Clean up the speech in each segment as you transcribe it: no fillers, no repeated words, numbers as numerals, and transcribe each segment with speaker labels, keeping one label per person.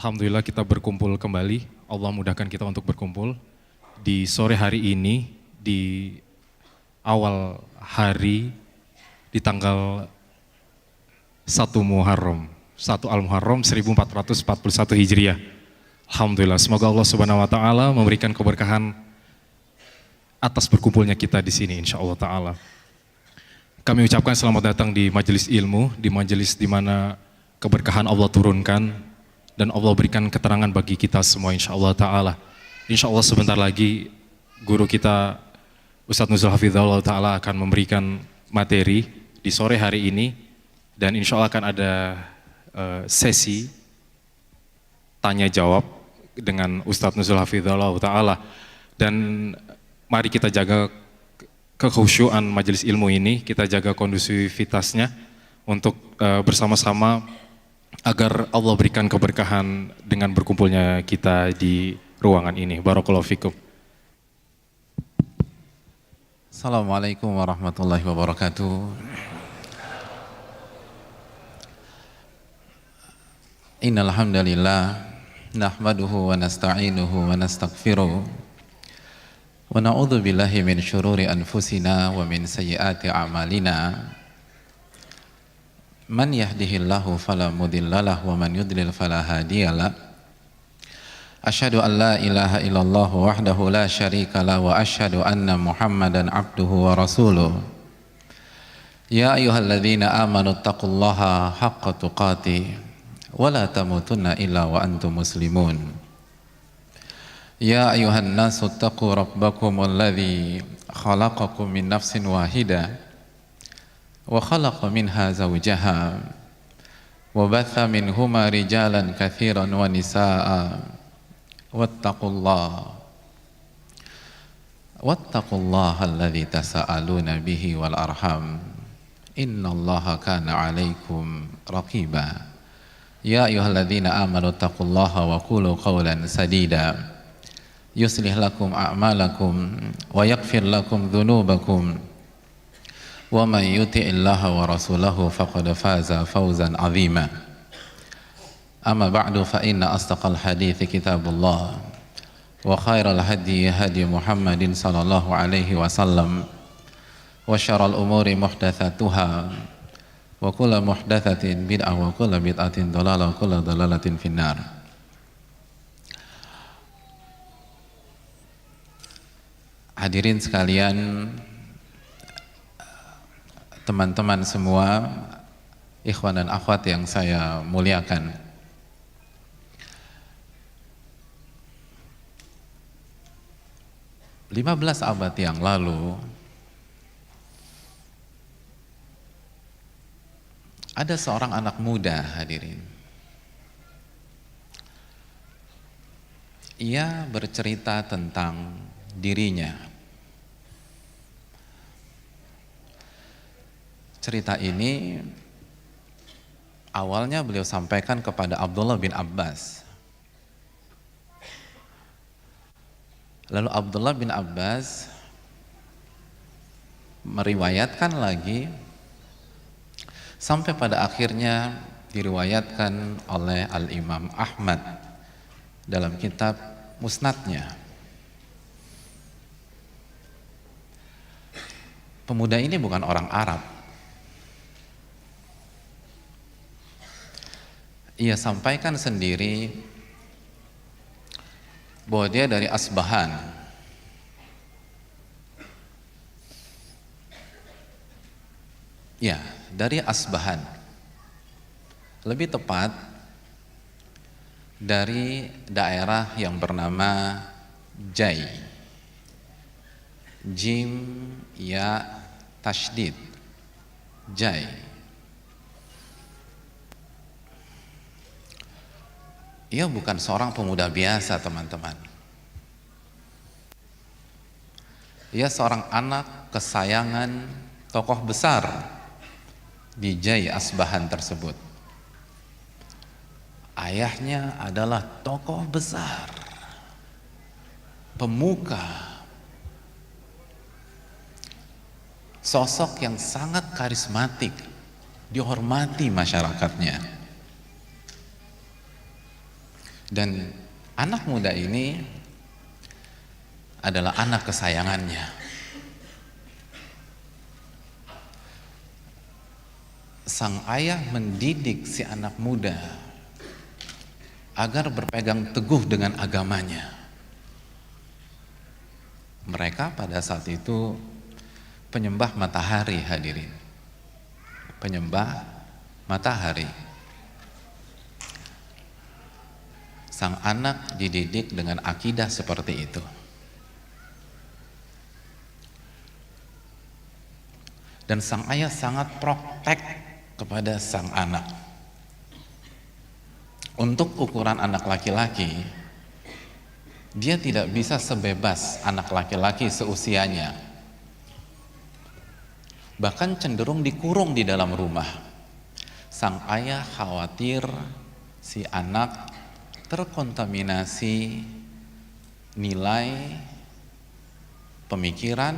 Speaker 1: Alhamdulillah kita berkumpul kembali. Allah mudahkan kita untuk berkumpul di sore hari ini, di awal hari, di tanggal 1 Muharram, 1 Al-Muharram 1441 Hijriah. Alhamdulillah, semoga Allah Subhanahu wa taala memberikan keberkahan atas berkumpulnya kita di sini insyaallah taala. Kami ucapkan selamat datang di majelis ilmu, di majelis di mana keberkahan Allah turunkan dan Allah berikan keterangan bagi kita semua insyaallah taala. Insyaallah sebentar lagi guru kita Ustadz Nuzul Hafizahullah taala akan memberikan materi di sore hari ini dan insyaallah akan ada sesi tanya jawab dengan Ustadz Nuzul Hafizahullah taala. Dan mari kita jaga kekhusyuan majelis ilmu ini, kita jaga kondusivitasnya untuk bersama-sama agar Allah berikan keberkahan dengan berkumpulnya kita di ruangan ini. Barakallahu fikum.
Speaker 2: Assalamualaikum warahmatullahi wabarakatuh. Innal hamdalillah nahmaduhu wa nasta'inuhu wa nastaghfiruh wa na'udzu billahi min syururi anfusina wa min sayyiati a'malina. Man yahdihillahu fala mudhillalah wa man yudlil fala hadiyalah. Asyhadu an la ilaha illallah wahdahu la syarika lah wa asyhadu anna Muhammadan abduhu wa rasuluh. Ya ayyuhalladzina amanu taqullaha haqqa tuqatih wa la tamutunna illa wa antum muslimun. Ya ayuhan nasu taqu rabbakum alladhi khalaqakum min nafsin wahidah wa khalaqa minha zawjaha wa batha minhuma rijalan kathiran wa nisaa wattaqullaha alladhi tasa'aluna bihi wal arham innallaha kana alaikum raqiba. Ya ayyuhalladzina amanu taqullaha wa qulu qawlan sadida yuslih lakum a'malakum wa yaghfir lakum dhunubakum wa man yuti'illaha wa rasulahu faqad faza fawzan 'azima. Amma ba'du fa inna asdaqal hadithi kitabullah wa khairal hadi hadi Muhammadin sallallahu alaihi wasallam wa syarrul umuri muhdatsatuha wa kullu muhdatsatin bid'ah wa kullu bid'atin dhalalah wa kullu dhalalatin finnar. Hadirin sekalian, teman-teman semua, ikhwan dan akhwat yang saya muliakan. Lima belas abad yang lalu ada seorang anak muda, hadirin. Ia bercerita tentang dirinya. Cerita ini awalnya beliau sampaikan kepada Abdullah bin Abbas. Lalu Abdullah bin Abbas meriwayatkan lagi sampai pada akhirnya diriwayatkan oleh Al-Imam Ahmad dalam kitab Musnadnya. Pemuda ini bukan orang Arab. Ia sampaikan sendiri bahwa dia dari Asbahan. Ya, dari Asbahan. Lebih tepat dari daerah yang bernama Jai. Jim ya tasydid, Jai. Ia bukan seorang pemuda biasa, teman-teman. Ia seorang anak kesayangan tokoh besar di Jai Asbahan tersebut. Ayahnya adalah tokoh besar, pemuka, sosok yang sangat karismatik, dihormati masyarakatnya. Dan anak muda ini adalah anak kesayangannya. Sang ayah mendidik si anak muda agar berpegang teguh dengan agamanya. Mereka pada saat itu penyembah matahari, hadirin. Penyembah matahari. Sang anak dididik dengan akidah seperti itu. Dan sang ayah sangat protek kepada sang anak. Untuk ukuran anak laki-laki, dia tidak bisa sebebas anak laki-laki seusianya. Bahkan cenderung dikurung di dalam rumah. Sang ayah khawatir si anak terkontaminasi nilai pemikiran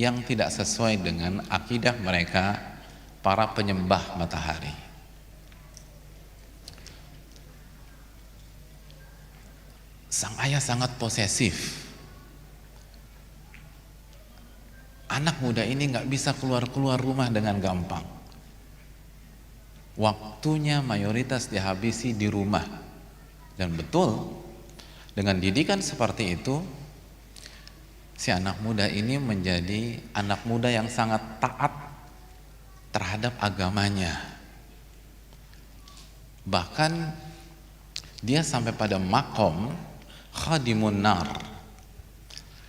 Speaker 2: yang tidak sesuai dengan akidah mereka para penyembah matahari. Sang ayah sangat posesif. Anak muda ini nggak bisa keluar rumah dengan gampang. Waktunya mayoritas dihabisi di rumah. Dan betul, dengan didikan seperti itu, si anak muda ini menjadi anak muda yang sangat taat terhadap agamanya. Bahkan dia sampai pada makom khadimun nar,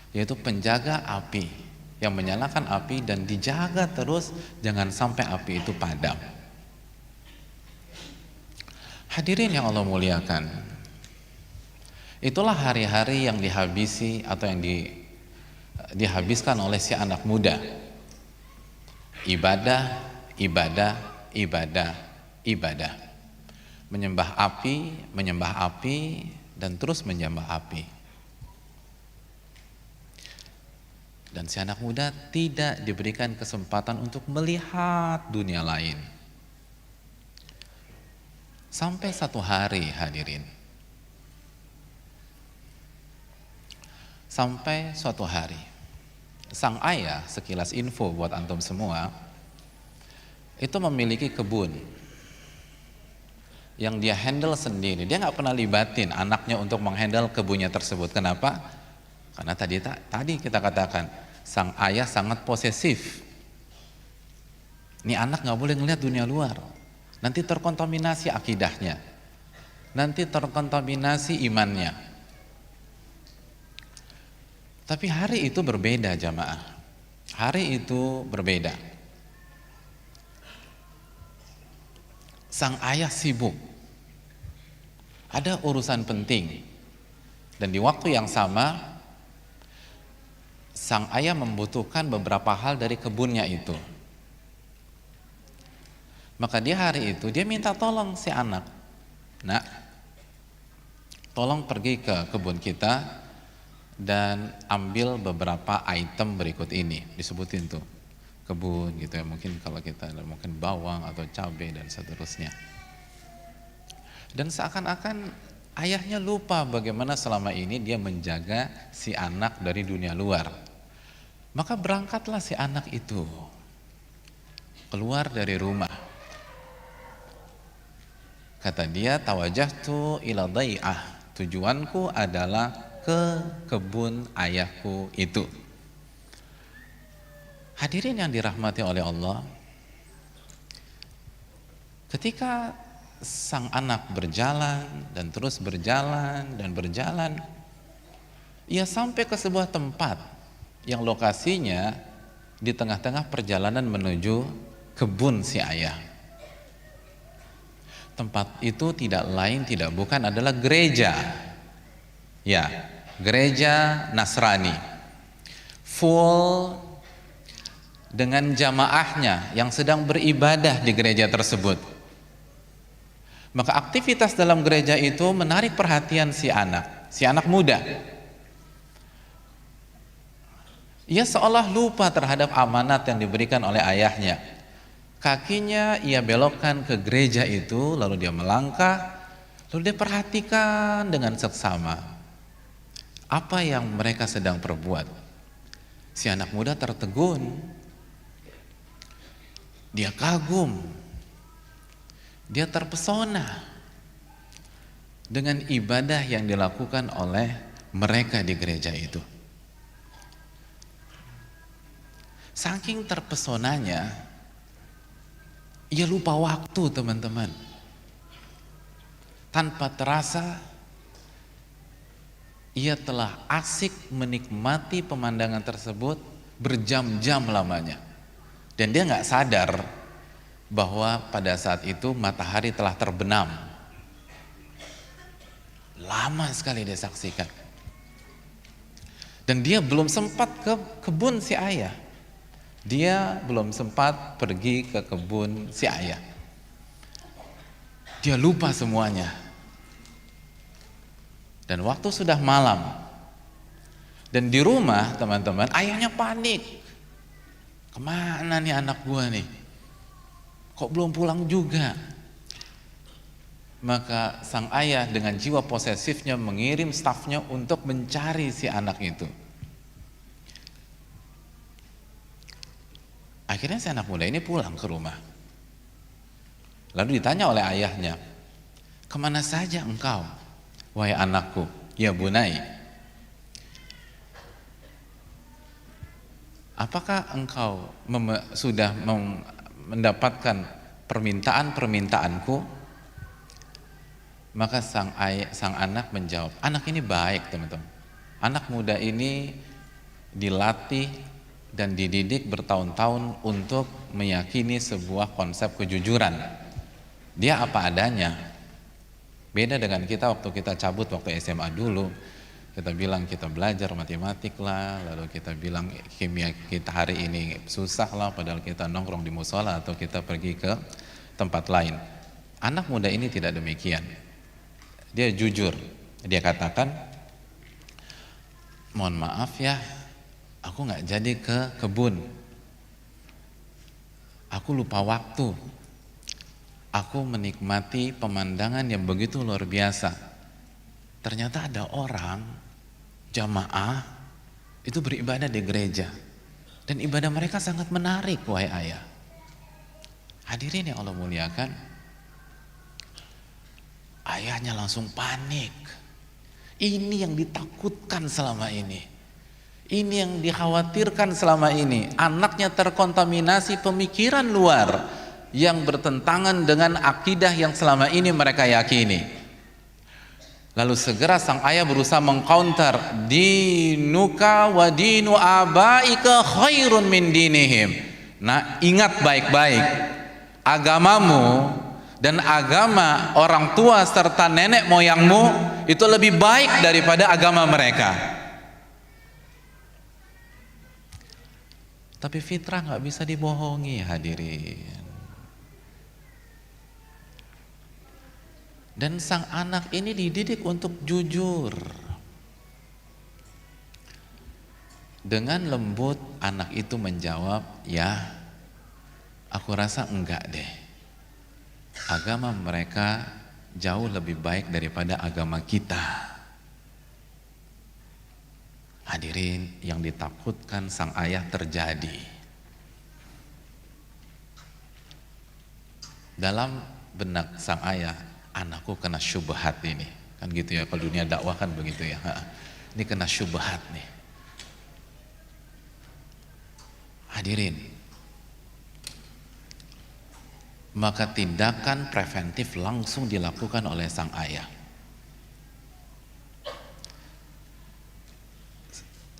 Speaker 2: yaitu penjaga api, yang menyalakan api dan dijaga terus jangan sampai api itu padam. Hadirin yang Allah muliakan, itulah hari-hari yang dihabisi atau yang dihabiskan oleh si anak muda. Ibadah, ibadah, ibadah, ibadah. Menyembah api, dan terus menyembah api. Dan si anak muda tidak diberikan kesempatan untuk melihat dunia lain. Sampai satu hari, hadirin. Sampai suatu hari, sang ayah, sekilas info buat antum semua, itu memiliki kebun yang dia handle sendiri. Dia nggak pernah libatin anaknya untuk menghandle kebunnya tersebut. Kenapa? Karena tadi kita katakan sang ayah sangat posesif. Ini anak nggak boleh ngelihat dunia luar. Nanti terkontaminasi akidahnya, nanti terkontaminasi imannya. Tapi hari itu berbeda, jamaah. Hari itu berbeda. Sang ayah sibuk, ada urusan penting, dan di waktu yang sama sang ayah membutuhkan beberapa hal dari kebunnya itu. Maka di hari itu dia minta tolong si anak, nak, tolong pergi ke kebun kita dan ambil beberapa item berikut ini. Disebutin tuh kebun gitu ya, mungkin kalau kita mungkin bawang atau cabai dan seterusnya. Dan seakan-akan ayahnya lupa bagaimana selama ini dia menjaga si anak dari dunia luar. Maka berangkatlah si anak itu keluar dari rumah. Kata dia, tawajjahtu ila dhai'ah, tujuanku adalah ke kebun ayahku itu. Hadirin yang dirahmati oleh Allah, ketika sang anak berjalan dan terus berjalan dan berjalan, ia sampai ke sebuah tempat yang lokasinya di tengah-tengah perjalanan menuju kebun si ayah. Tempat itu tidak lain tidak bukan adalah gereja. Ya, gereja Nasrani. Full dengan jamaahnya yang sedang beribadah di gereja tersebut. Maka aktivitas dalam gereja itu menarik perhatian si anak muda. Ia seolah lupa terhadap amanat yang diberikan oleh ayahnya. Kakinya ia belokkan ke gereja itu, lalu dia melangkah Lalu dia perhatikan dengan seksama apa yang mereka sedang perbuat. Si anak muda tertegun, dia kagum, dia terpesona dengan ibadah yang dilakukan oleh mereka di gereja itu. Saking terpesonanya, ia lupa waktu, teman-teman. Tanpa terasa, ia telah asik menikmati pemandangan tersebut berjam-jam lamanya. Dan dia nggak sadar bahwa pada saat itu matahari telah terbenam. Lama sekali dia saksikan. Dan dia belum sempat ke kebun si ayah. Dia belum sempat pergi ke kebun si ayah. Dia lupa semuanya. Dan waktu sudah malam. Dan di rumah, teman-teman, ayahnya panik. Kemana nih anak gua nih? Kok belum pulang juga? Maka sang ayah dengan jiwa posesifnya mengirim stafnya untuk mencari si anak itu. Akhirnya si anak muda ini pulang ke rumah. Lalu ditanya oleh ayahnya, "Kemana saja engkau, wahai anakku?" "Ya bunai, apakah engkau sudah mendapatkan permintaan-permintaanku?" Maka sang anak menjawab, anak ini baik, teman-teman. Anak muda ini dilatih dan dididik bertahun-tahun untuk meyakini sebuah konsep kejujuran. Dia apa adanya. Beda dengan kita waktu kita cabut waktu SMA dulu. Kita bilang kita belajar matematik lah, lalu kita bilang kimia kita hari ini susah lah, padahal kita nongkrong di musola atau kita pergi ke tempat lain. Anak muda ini tidak demikian. Dia jujur. Dia katakan, "Mohon maaf ya, aku nggak jadi ke kebun. Aku lupa waktu. Aku menikmati pemandangan yang begitu luar biasa. Ternyata ada orang jamaah itu beribadah di gereja, dan ibadah mereka sangat menarik, wahai ayah." Hadirin yang Allah muliakan, ayahnya langsung panik. Ini yang ditakutkan selama ini. Ini yang dikhawatirkan selama ini. Anaknya terkontaminasi pemikiran luar yang bertentangan dengan akidah yang selama ini mereka yakini. Lalu segera sang ayah berusaha mengcounter, "Dinuka wa dinu abaika khairun min dinihim." Nah, ingat baik-baik, agamamu dan agama orang tua serta nenek moyangmu itu lebih baik daripada agama mereka. Tapi fitrah nggak bisa dibohongi, hadirin. Dan sang anak ini dididik untuk jujur. Dengan lembut anak itu menjawab, "Ya, aku rasa enggak deh. Agama mereka jauh lebih baik daripada agama kita." Hadirin, yang ditakutkan sang ayah terjadi. Dalam benak sang ayah, anakku kena syubhat ini. Kan gitu ya, kalau dunia dakwah kan begitu ya. Ini kena syubhat nih. Hadirin, maka tindakan preventif langsung dilakukan oleh sang ayah.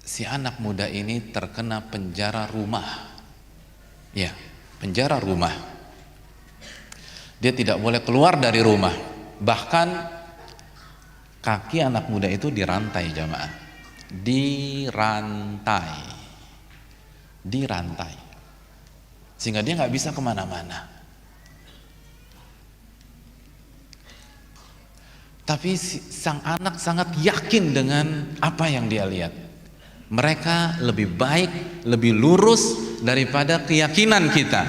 Speaker 2: Si anak muda ini terkena penjara rumah. Ya, penjara rumah. Dia tidak boleh keluar dari rumah. Bahkan kaki anak muda itu dirantai, jamaah. Dirantai. Sehingga dia nggak bisa kemana-mana. Tapi sang anak sangat yakin dengan apa yang dia lihat. Mereka lebih baik, lebih lurus daripada keyakinan kita.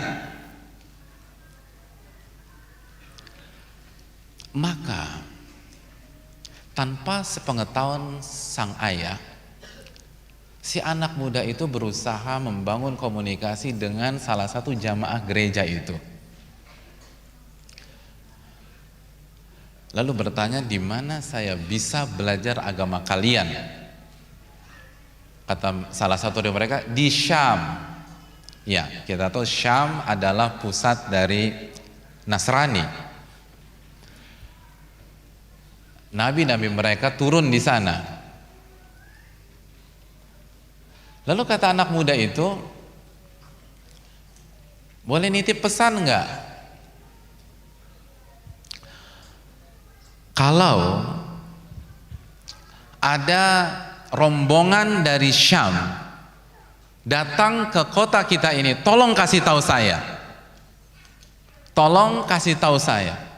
Speaker 2: Maka tanpa sepengetahuan sang ayah, si anak muda itu berusaha membangun komunikasi dengan salah satu jamaah gereja itu. Lalu bertanya, di mana saya bisa belajar agama kalian? Kata salah satu dari mereka, di Syam. Ya, kita tahu Syam adalah pusat dari Nasrani. Nabi-nabi mereka turun di sana. Lalu kata anak muda itu, boleh nitip pesan enggak? Kalau ada rombongan dari Syam datang ke kota kita ini, tolong kasih tahu saya. Tolong kasih tahu saya.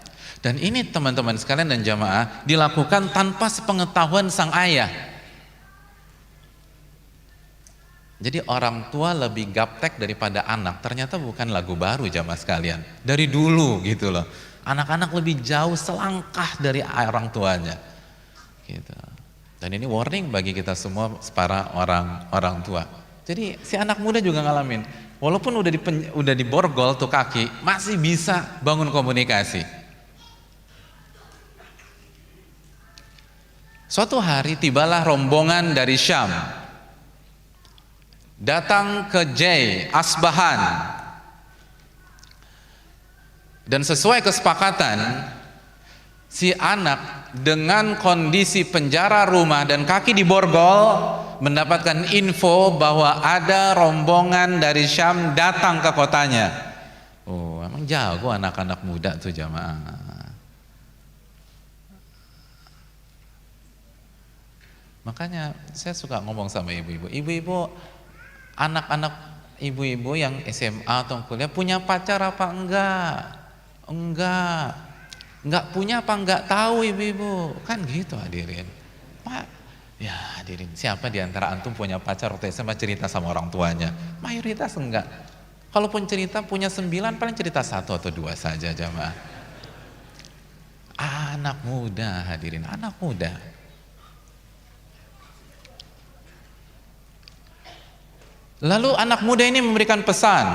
Speaker 2: Dan ini teman-teman sekalian dan jamaah dilakukan tanpa sepengetahuan sang ayah. Jadi orang tua lebih gaptek daripada anak. Ternyata bukan lagu baru jamaah sekalian. Dari dulu gitu loh. Anak-anak lebih jauh selangkah dari orang tuanya. Gitu. Dan ini warning bagi kita semua para orang tua. Jadi si anak muda juga ngalamin. Walaupun udah diborgol tuh kaki, masih bisa bangun komunikasi. Suatu hari tibalah rombongan dari Syam datang ke Asbahan. Dan sesuai kesepakatan, si anak dengan kondisi penjara rumah dan kaki diborgol mendapatkan info bahwa ada rombongan dari Syam datang ke kotanya. Oh, emang jago anak-anak muda tuh jamaah. Makanya saya suka ngomong sama ibu-ibu, anak-anak ibu-ibu yang SMA atau kuliah punya pacar apa enggak? Enggak punya apa enggak tahu ibu-ibu, kan gitu hadirin. Pak, ya hadirin, siapa di antara antum punya pacar waktu SMA cerita sama orang tuanya? Mayoritas enggak. Kalaupun cerita punya 9, paling cerita 1 atau 2 saja jamaah. Anak muda hadirin, anak muda. Lalu anak muda ini memberikan pesan,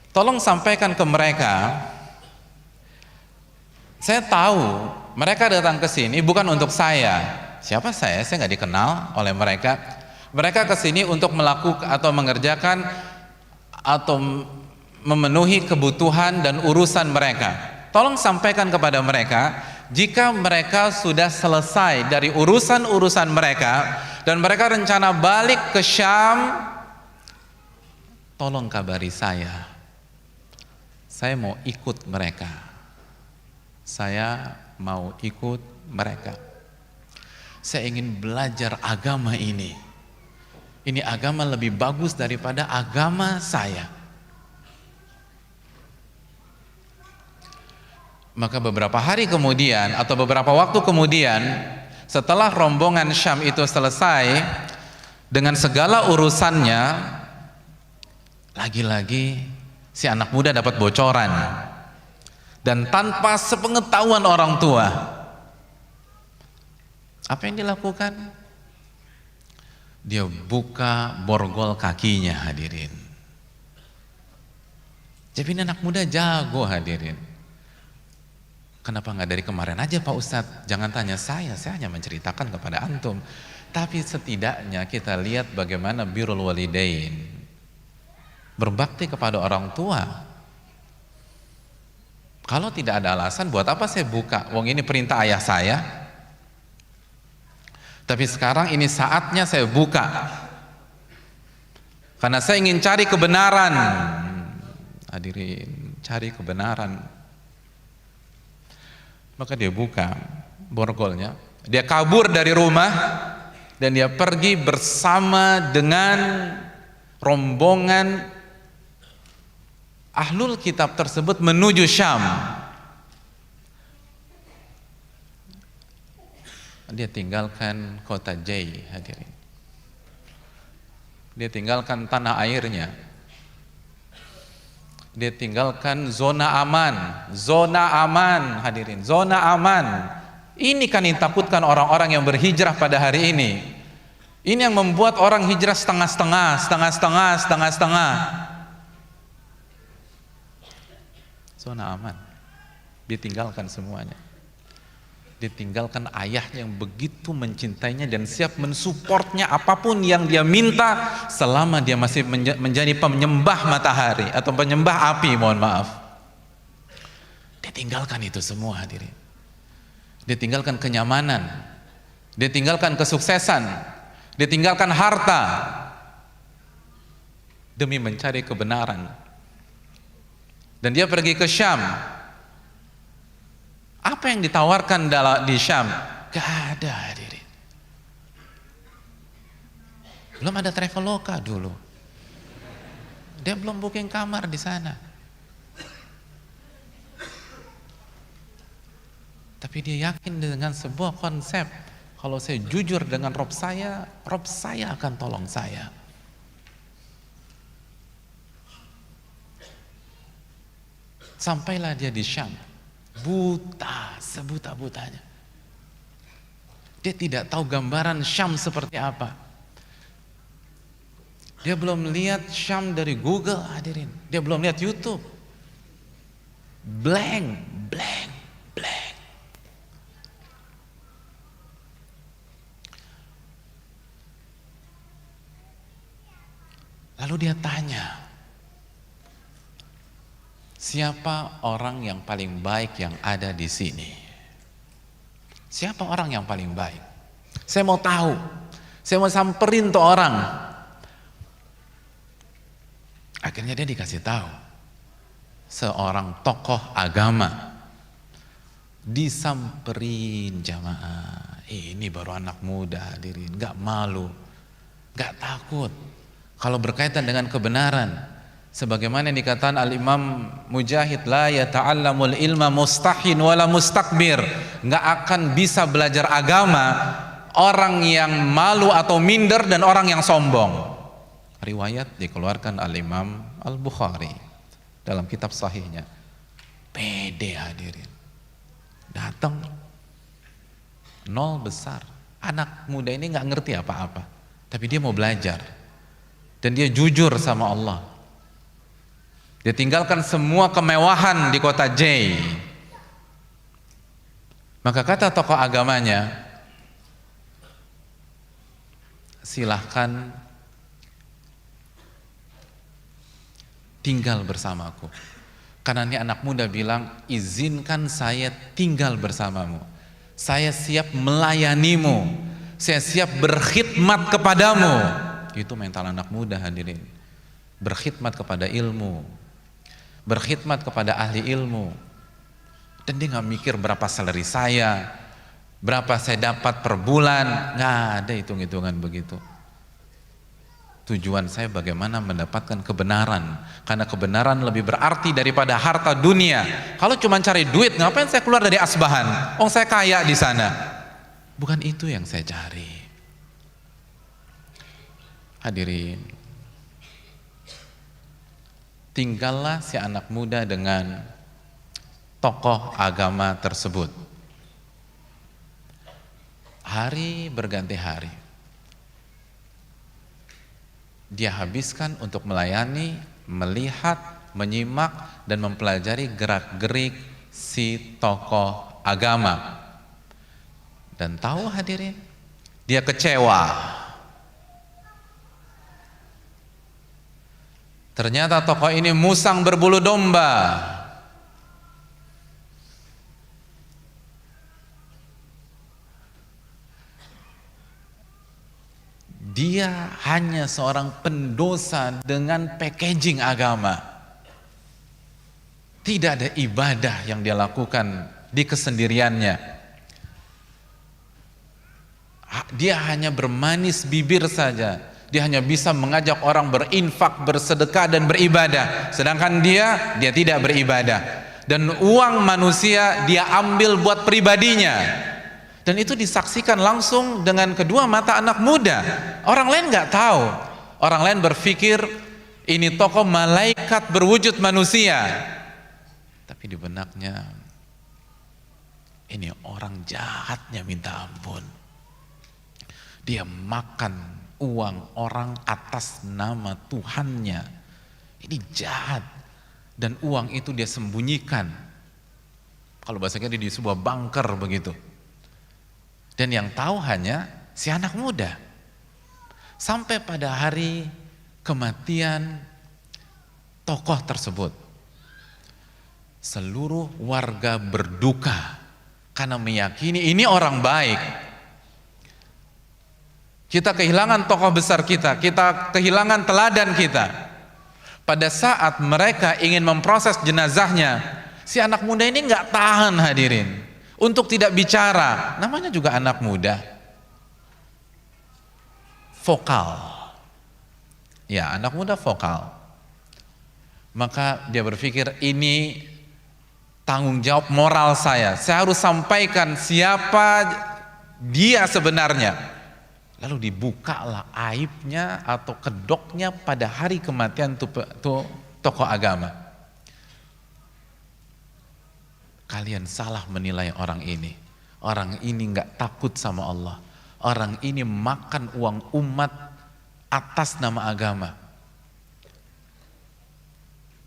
Speaker 2: tolong sampaikan ke mereka, saya tahu mereka datang ke sini bukan untuk saya. Siapa saya? Saya nggak dikenal oleh mereka. Mereka ke sini untuk melakukan atau mengerjakan atau memenuhi kebutuhan dan urusan mereka. Tolong sampaikan kepada mereka, jika mereka sudah selesai dari urusan-urusan mereka dan mereka rencana balik ke Syam, tolong kabari saya. Saya mau ikut mereka. Saya mau ikut mereka. Saya ingin belajar agama ini. Ini agama lebih bagus daripada agama saya. Maka beberapa hari kemudian atau beberapa waktu kemudian, setelah rombongan Syam itu selesai dengan segala urusannya, lagi-lagi si anak muda dapat bocoran dan tanpa sepengetahuan orang tua. Apa yang dilakukan? Dia buka borgol kakinya hadirin. Jadi ini anak muda jago hadirin. Kenapa nggak dari kemarin aja Pak Ustadz? Jangan tanya saya hanya menceritakan kepada antum. Tapi setidaknya kita lihat bagaimana birrul walidain, berbakti kepada orang tua. Kalau tidak ada alasan, buat apa saya buka? Wong ini perintah ayah saya. Tapi sekarang ini saatnya saya buka. Karena saya ingin cari kebenaran. Hadirin, cari kebenaran. Maka dia buka borgolnya. Dia kabur dari rumah dan dia pergi bersama dengan rombongan ahlul kitab tersebut menuju Syam. Dia tinggalkan kota Jai hadirin. Dia tinggalkan tanah airnya. Dia tinggalkan zona aman hadirin, zona aman. Ini kan yang takutkan orang-orang yang berhijrah pada hari ini. Ini yang membuat orang hijrah setengah-setengah. Zona aman. Ditinggalkan semuanya. Ditinggalkan ayahnya yang begitu mencintainya dan siap mensupportnya apapun yang dia minta selama dia masih menjadi penyembah matahari atau penyembah api, mohon maaf. Ditinggalkan itu semua, hadirin. Ditinggalkan kenyamanan, ditinggalkan kesuksesan, ditinggalkan harta demi mencari kebenaran. Dan dia pergi ke Syam. Apa yang ditawarkan di Syam? Gak ada, hadirin. Belum ada Traveloka dulu. Dia belum booking kamar di sana. Tapi dia yakin dengan sebuah konsep, kalau saya jujur dengan Rob saya akan tolong saya. Sampailah dia di Syam, buta, sebuta-butanya. Dia tidak tahu gambaran Syam seperti apa. Dia belum lihat Syam dari Google, hadirin. Dia belum lihat YouTube. Blank. Lalu dia tanya, siapa orang yang paling baik yang ada di sini? Siapa orang yang paling baik? Saya mau tahu. Saya mau samperin tuh orang. Akhirnya dia dikasih tahu. Seorang tokoh agama. Disamperin jamaah. Ini baru anak muda, hadirin, gak malu, gak takut. Kalau berkaitan dengan kebenaran, sebagaimana yang dikatakan Al-Imam Mujahid, la yata'allamul ilma mustahin wala mustakbir. Nggak akan bisa belajar agama orang yang malu atau minder dan orang yang sombong. Riwayat dikeluarkan Al-Imam Al-Bukhari dalam kitab sahihnya. Pede, hadirin. Datang nol besar. Anak muda ini nggak ngerti apa-apa, tapi dia mau belajar. Dan dia jujur sama Allah. Dia tinggalkan semua kemewahan di kota J. Maka kata tokoh agamanya, silahkan tinggal bersamaku. Karena ini anak muda bilang, izinkan saya tinggal bersamamu. Saya siap melayanimu. Saya siap berkhidmat kepadamu. Itu mental anak muda, hadirin. Berkhidmat kepada ilmu, berkhidmat kepada ahli ilmu. Dan dia gak mikir berapa salary saya, berapa saya dapat per bulan. Gak ada hitung-hitungan begitu. Tujuan saya bagaimana mendapatkan kebenaran, karena kebenaran lebih berarti daripada harta dunia. Kalau cuma cari duit, ngapain saya keluar dari Asbahan? Oh, saya kaya di sana. Bukan itu yang saya cari. Hadirin, tinggallah si anak muda dengan tokoh agama tersebut. Hari berganti hari, dia habiskan untuk melayani, melihat, menyimak, dan mempelajari gerak-gerik si tokoh agama. Dan tahu, hadirin, dia kecewa. Ternyata tokoh ini musang berbulu domba. Dia hanya seorang pendosa dengan packaging agama. Tidak ada ibadah yang dia lakukan di kesendiriannya. Dia hanya bermanis bibir saja. Dia hanya bisa mengajak orang berinfak, bersedekah, dan beribadah. Sedangkan dia tidak beribadah. Dan uang manusia dia ambil buat pribadinya. Dan itu disaksikan langsung dengan kedua mata anak muda. Orang lain nggak tahu. Orang lain berpikir ini tokoh malaikat berwujud manusia. Tapi di benaknya Ini orang jahatnya minta ampun. Dia makan uang orang atas nama Tuhannya. Ini jahat. Dan uang itu dia sembunyikan. Kalau bahasa kita di sebuah bunker begitu. Dan yang tahu hanya si anak muda. Sampai pada hari kematian tokoh tersebut, seluruh warga berduka karena meyakini ini orang baik. Kita kehilangan tokoh besar kita kehilangan teladan kita. Pada saat mereka ingin memproses jenazahnya, si anak muda ini nggak tahan hadirin untuk tidak bicara. Namanya juga anak muda, vokal. Ya, anak muda vokal. Maka dia berpikir, ini tanggung jawab moral saya harus sampaikan siapa dia sebenarnya. Lalu dibukalah aibnya atau kedoknya pada hari kematian tuh tokoh agama. Kalian salah menilai orang ini. Orang ini nggak takut sama Allah. Orang ini makan uang umat atas nama agama.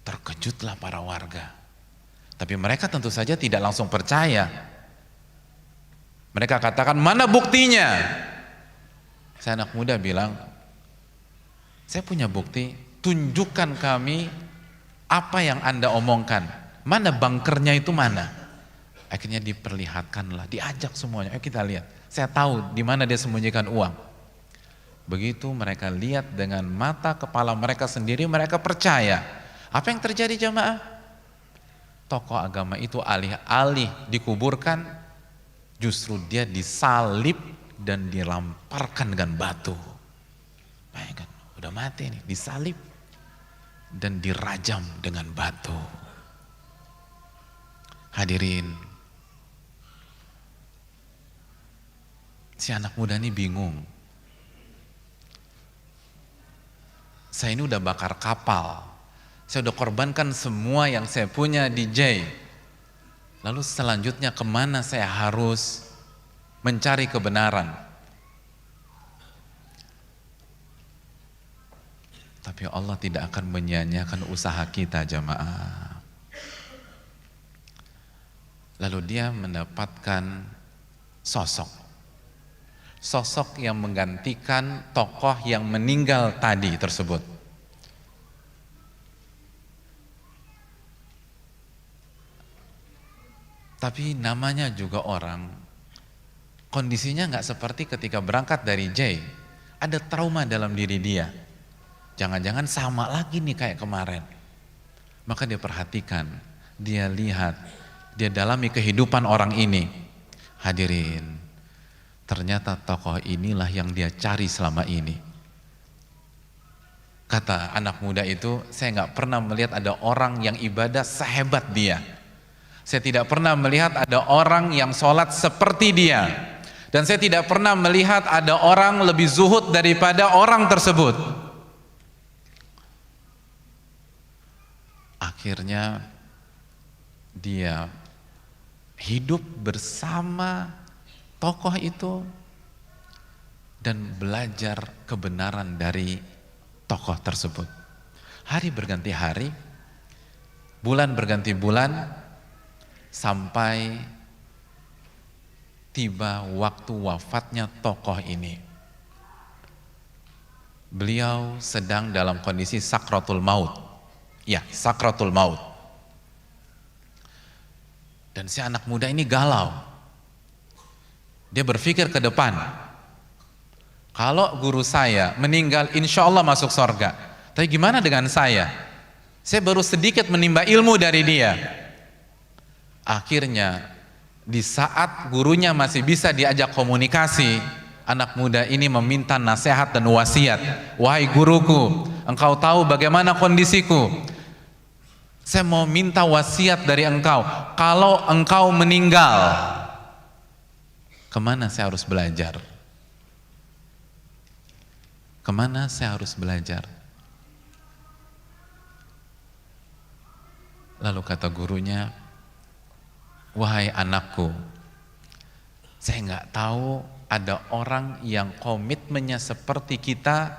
Speaker 2: Terkejutlah para warga. Tapi mereka tentu saja tidak langsung percaya. Mereka katakan, mana buktinya? Saya anak muda bilang, saya punya bukti, tunjukkan kami apa yang Anda omongkan. Mana bunkernya itu mana? Akhirnya diperlihatkanlah, diajak semuanya. Ayo kita lihat. Saya tahu di mana dia sembunyikan uang. Begitu mereka lihat dengan mata kepala mereka sendiri, mereka percaya. Apa yang terjadi jamaah? Tokoh agama itu alih-alih dikuburkan, justru dia disalib dan dilamparkan dengan batu. Bayangkan, udah mati nih, disalib dan dirajam dengan batu. Hadirin, si anak muda ini bingung. Saya ini udah bakar kapal, saya udah korbankan semua yang saya punya di J. Lalu selanjutnya kemana saya harus mencari kebenaran? Tapi Allah tidak akan menyia-nyiakan usaha kita jamaah. Lalu dia mendapatkan sosok yang menggantikan tokoh yang meninggal tadi tersebut. Tapi namanya juga orang, kondisinya nggak seperti ketika berangkat dari J. Ada trauma dalam diri dia. Jangan-jangan sama lagi nih kayak kemarin. Maka dia perhatikan, dia lihat, dia dalami kehidupan orang ini. Hadirin, ternyata tokoh inilah yang dia cari selama ini. Kata anak muda itu, saya nggak pernah melihat ada orang yang ibadah sehebat dia. Saya tidak pernah melihat ada orang yang sholat seperti dia. Dan saya tidak pernah melihat ada orang lebih zuhud daripada orang tersebut. Akhirnya dia hidup bersama tokoh itu dan belajar kebenaran dari tokoh tersebut. Hari berganti hari, bulan berganti bulan, sampai tiba waktu wafatnya tokoh ini. Beliau sedang dalam kondisi sakratul maut. Ya, sakratul maut. Dan si anak muda ini galau. Dia berpikir ke depan. Kalau guru saya meninggal, insya Allah masuk surga. Tapi gimana dengan saya? Saya baru sedikit menimba ilmu dari dia. Akhirnya di saat gurunya masih bisa diajak komunikasi, anak muda ini meminta nasihat dan wasiat. Wahai guruku, engkau tahu bagaimana kondisiku. Saya mau minta wasiat dari engkau. Kalau engkau meninggal, kemana saya harus belajar? Kemana saya harus belajar? Lalu kata gurunya, wahai anakku, Saya nggak tahu ada orang yang komitmennya seperti kita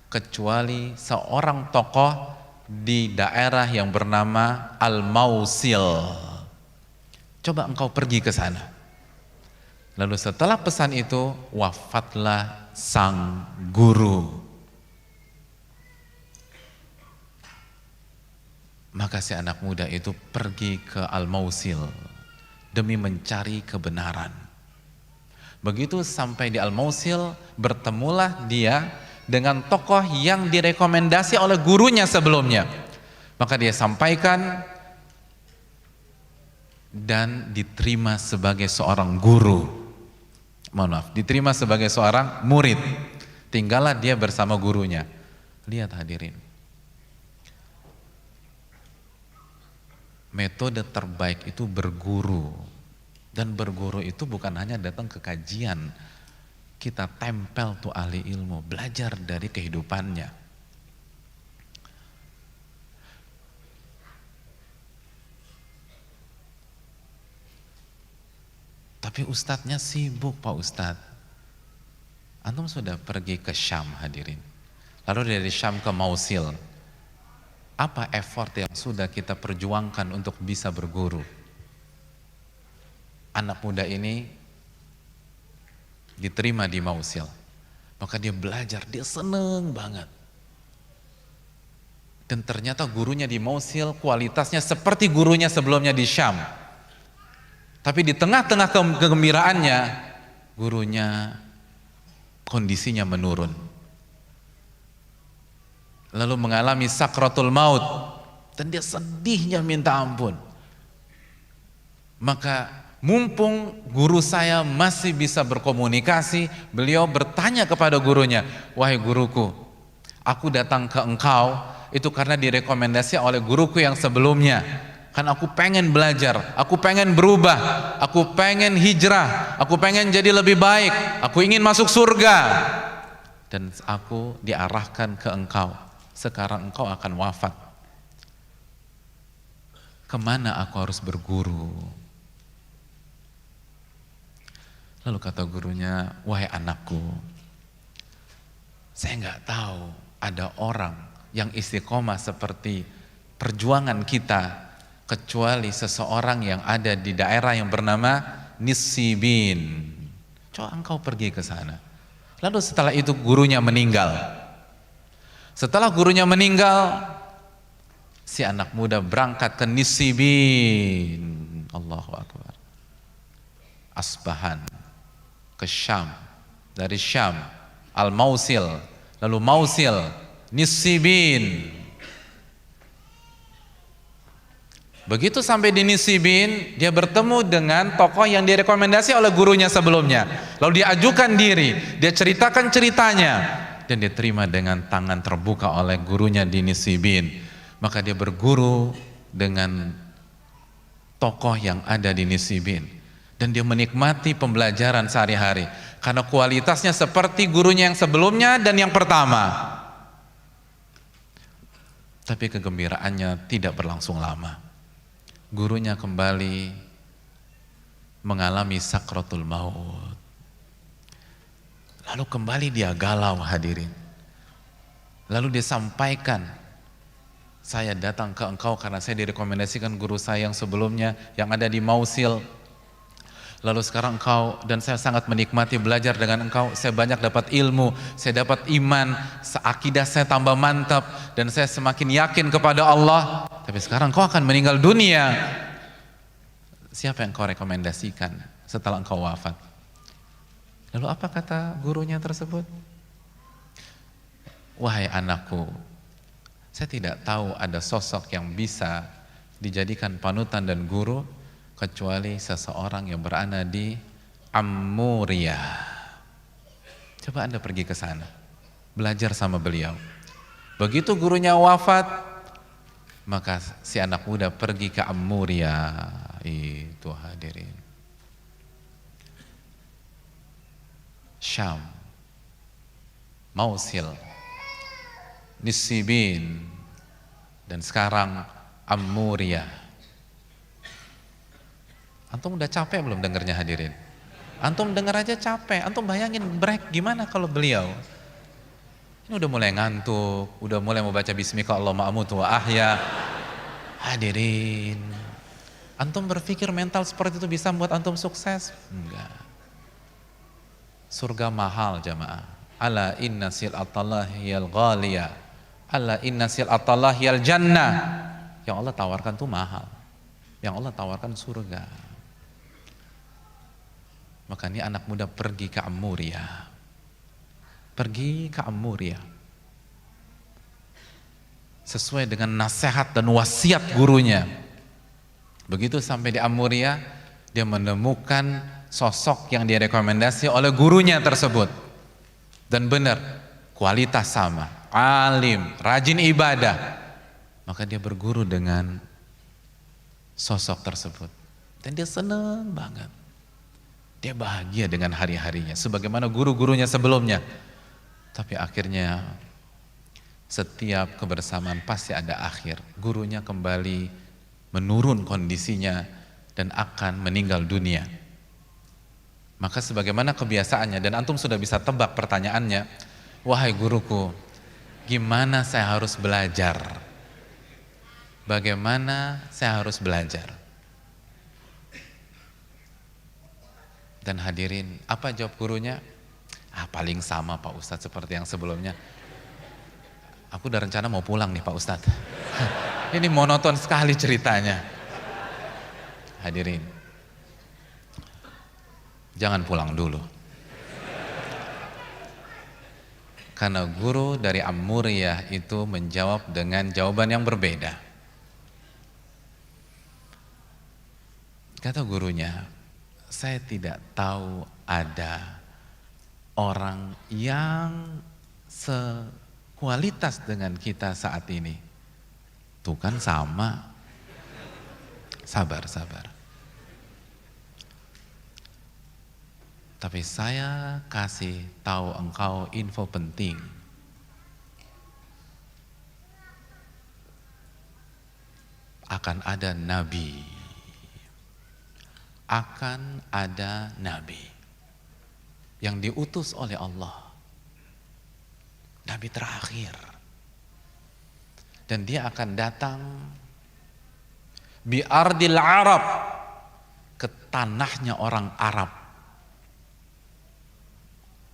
Speaker 2: kecuali seorang tokoh di daerah yang bernama Al-Mausil. Coba engkau pergi ke sana. Lalu setelah pesan itu, wafatlah sang guru. Maka si anak muda itu pergi ke Al-Mausil demi mencari kebenaran. Begitu sampai di Al-Mausil, bertemulah dia dengan tokoh yang direkomendasi oleh gurunya sebelumnya. Maka dia sampaikan dan diterima sebagai seorang guru. Mohon maaf, diterima sebagai seorang murid. Tinggallah dia bersama gurunya. Lihat hadirin, metode terbaik itu berguru. Dan berguru itu bukan hanya datang ke kajian, kita tempel tuh ahli ilmu, belajar dari kehidupannya. Tapi ustadznya sibuk Pak Ustadz. Antum sudah pergi ke Syam hadirin, lalu dari Syam ke Mausil. Apa effort yang sudah kita perjuangkan untuk bisa berguru? Anak muda ini diterima di Mausil, maka dia belajar, dia seneng banget. Dan ternyata gurunya di Mausil kualitasnya seperti gurunya sebelumnya di Syam. Tapi di tengah-tengah kegembiraannya, gurunya kondisinya menurun. Lalu mengalami sakratul maut, dan dia sedihnya minta ampun. Maka mumpung guru saya masih bisa berkomunikasi, beliau bertanya kepada gurunya, wahai guruku, aku datang ke engkau itu karena direkomendasi oleh guruku yang sebelumnya. Kan aku pengen belajar, aku pengen berubah, aku pengen hijrah, aku pengen jadi lebih baik, aku ingin masuk surga. Dan aku diarahkan ke engkau, sekarang engkau akan wafat. Kemana aku harus berguru? Lalu kata gurunya, wahai anakku, saya nggak tahu ada orang yang istiqomah seperti perjuangan kita kecuali seseorang yang ada di daerah yang bernama Nisibin. Coba engkau pergi ke sana. Lalu setelah itu gurunya meninggal. Setelah gurunya meninggal, si anak muda berangkat ke Nisibin. Allahu Akbar. Asbahan, ke Syam, dari Syam, Al-Mausil, lalu Mausil, Nisibin. Begitu sampai di Nisibin, dia bertemu dengan tokoh yang direkomendasi oleh gurunya sebelumnya. Lalu dia ajukan diri, dia ceritakan ceritanya, dan diterima dengan tangan terbuka oleh gurunya di Nisibin. Maka dia berguru dengan tokoh yang ada di Nisibin. Dan dia menikmati pembelajaran sehari-hari karena kualitasnya seperti gurunya yang sebelumnya dan yang pertama. Tapi kegembiraannya tidak berlangsung lama. Gurunya kembali mengalami sakratul maut. Lalu kembali dia galau hadirin. Lalu dia sampaikan, saya datang ke engkau karena saya direkomendasikan guru saya yang sebelumnya yang ada di Mausil. Lalu sekarang engkau, dan saya sangat menikmati belajar dengan engkau, saya banyak dapat ilmu, saya dapat iman, akidah saya tambah mantap, dan saya semakin yakin kepada Allah. Tapi sekarang engkau akan meninggal dunia. Siapa yang kau rekomendasikan setelah engkau wafat? Lalu apa kata gurunya tersebut? Wahai anakku, saya tidak tahu ada sosok yang bisa dijadikan panutan dan guru kecuali seseorang yang berada di Ammuria. Coba Anda pergi ke sana, belajar sama beliau. Begitu gurunya wafat, maka si anak muda pergi ke Ammuria. Itu hadirin, Syam, Mausil, Nisibin, dan sekarang Ammuria. Antum udah capek belum dengernya hadirin? Antum dengar aja capek, antum bayangin break gimana kalau beliau. Ini udah mulai ngantuk, udah mulai mau baca bismika Allahumma amutu wa ahya. Hadirin, antum berpikir mental seperti itu bisa membuat antum sukses? Enggak. Surga mahal jamaah. Ala inna sil'atallahiyal ghaliyah. Ala inna sil'atallahiyal jannah. Yang Allah tawarkan tuh mahal. Yang Allah tawarkan surga. Makanya anak muda pergi ke Amuria. Pergi ke Amuria. Sesuai dengan nasihat dan wasiat gurunya. Begitu sampai di Amuria, dia menemukan sosok yang direkomendasi oleh gurunya tersebut. Dan benar, kualitas sama, alim, rajin ibadah. Maka dia berguru dengan sosok tersebut. Dan dia senang banget. Dia bahagia dengan hari-harinya, sebagaimana guru-gurunya sebelumnya. Tapi akhirnya setiap kebersamaan pasti ada akhir. Gurunya kembali menurun kondisinya dan akan meninggal dunia. Maka sebagaimana kebiasaannya, dan antum sudah bisa tebak pertanyaannya, wahai guruku, gimana saya harus belajar? Bagaimana saya harus belajar? Dan hadirin, apa jawab gurunya? Paling sama Pak Ustadz seperti yang sebelumnya. Aku udah rencana mau pulang nih Pak Ustadz. Ini monoton sekali ceritanya. Hadirin, jangan pulang dulu. Karena guru dari Amuriyah itu menjawab dengan jawaban yang berbeda. Kata gurunya, saya tidak tahu ada orang yang sekualitas dengan kita saat ini. Tuh kan sama. Sabar. Tapi saya kasih tahu engkau info penting. Akan ada nabi. Akan ada nabi yang diutus oleh Allah, nabi terakhir, dan dia akan datang bi ardil Arab, ke tanahnya orang Arab.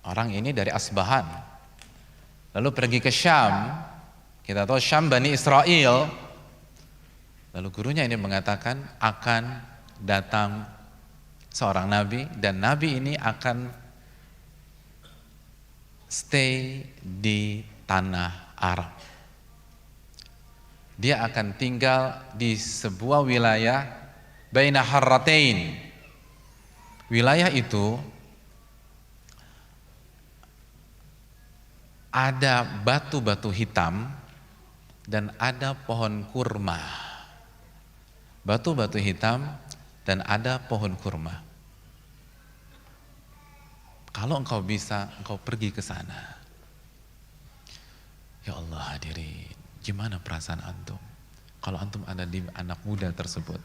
Speaker 2: Orang ini dari Asbahan, lalu pergi ke Syam. Kita tahu Syam Bani Israel. Lalu gurunya ini mengatakan akan datang seorang nabi, dan nabi ini akan stay di tanah Arab. Dia akan tinggal di sebuah wilayah baina harratain. Wilayah itu ada batu-batu hitam dan ada pohon kurma. Batu-batu hitam dan ada pohon kurma. Kalau engkau bisa, engkau pergi ke sana. Ya Allah hadirin, gimana perasaan antum? Kalau antum ada di anak muda tersebut.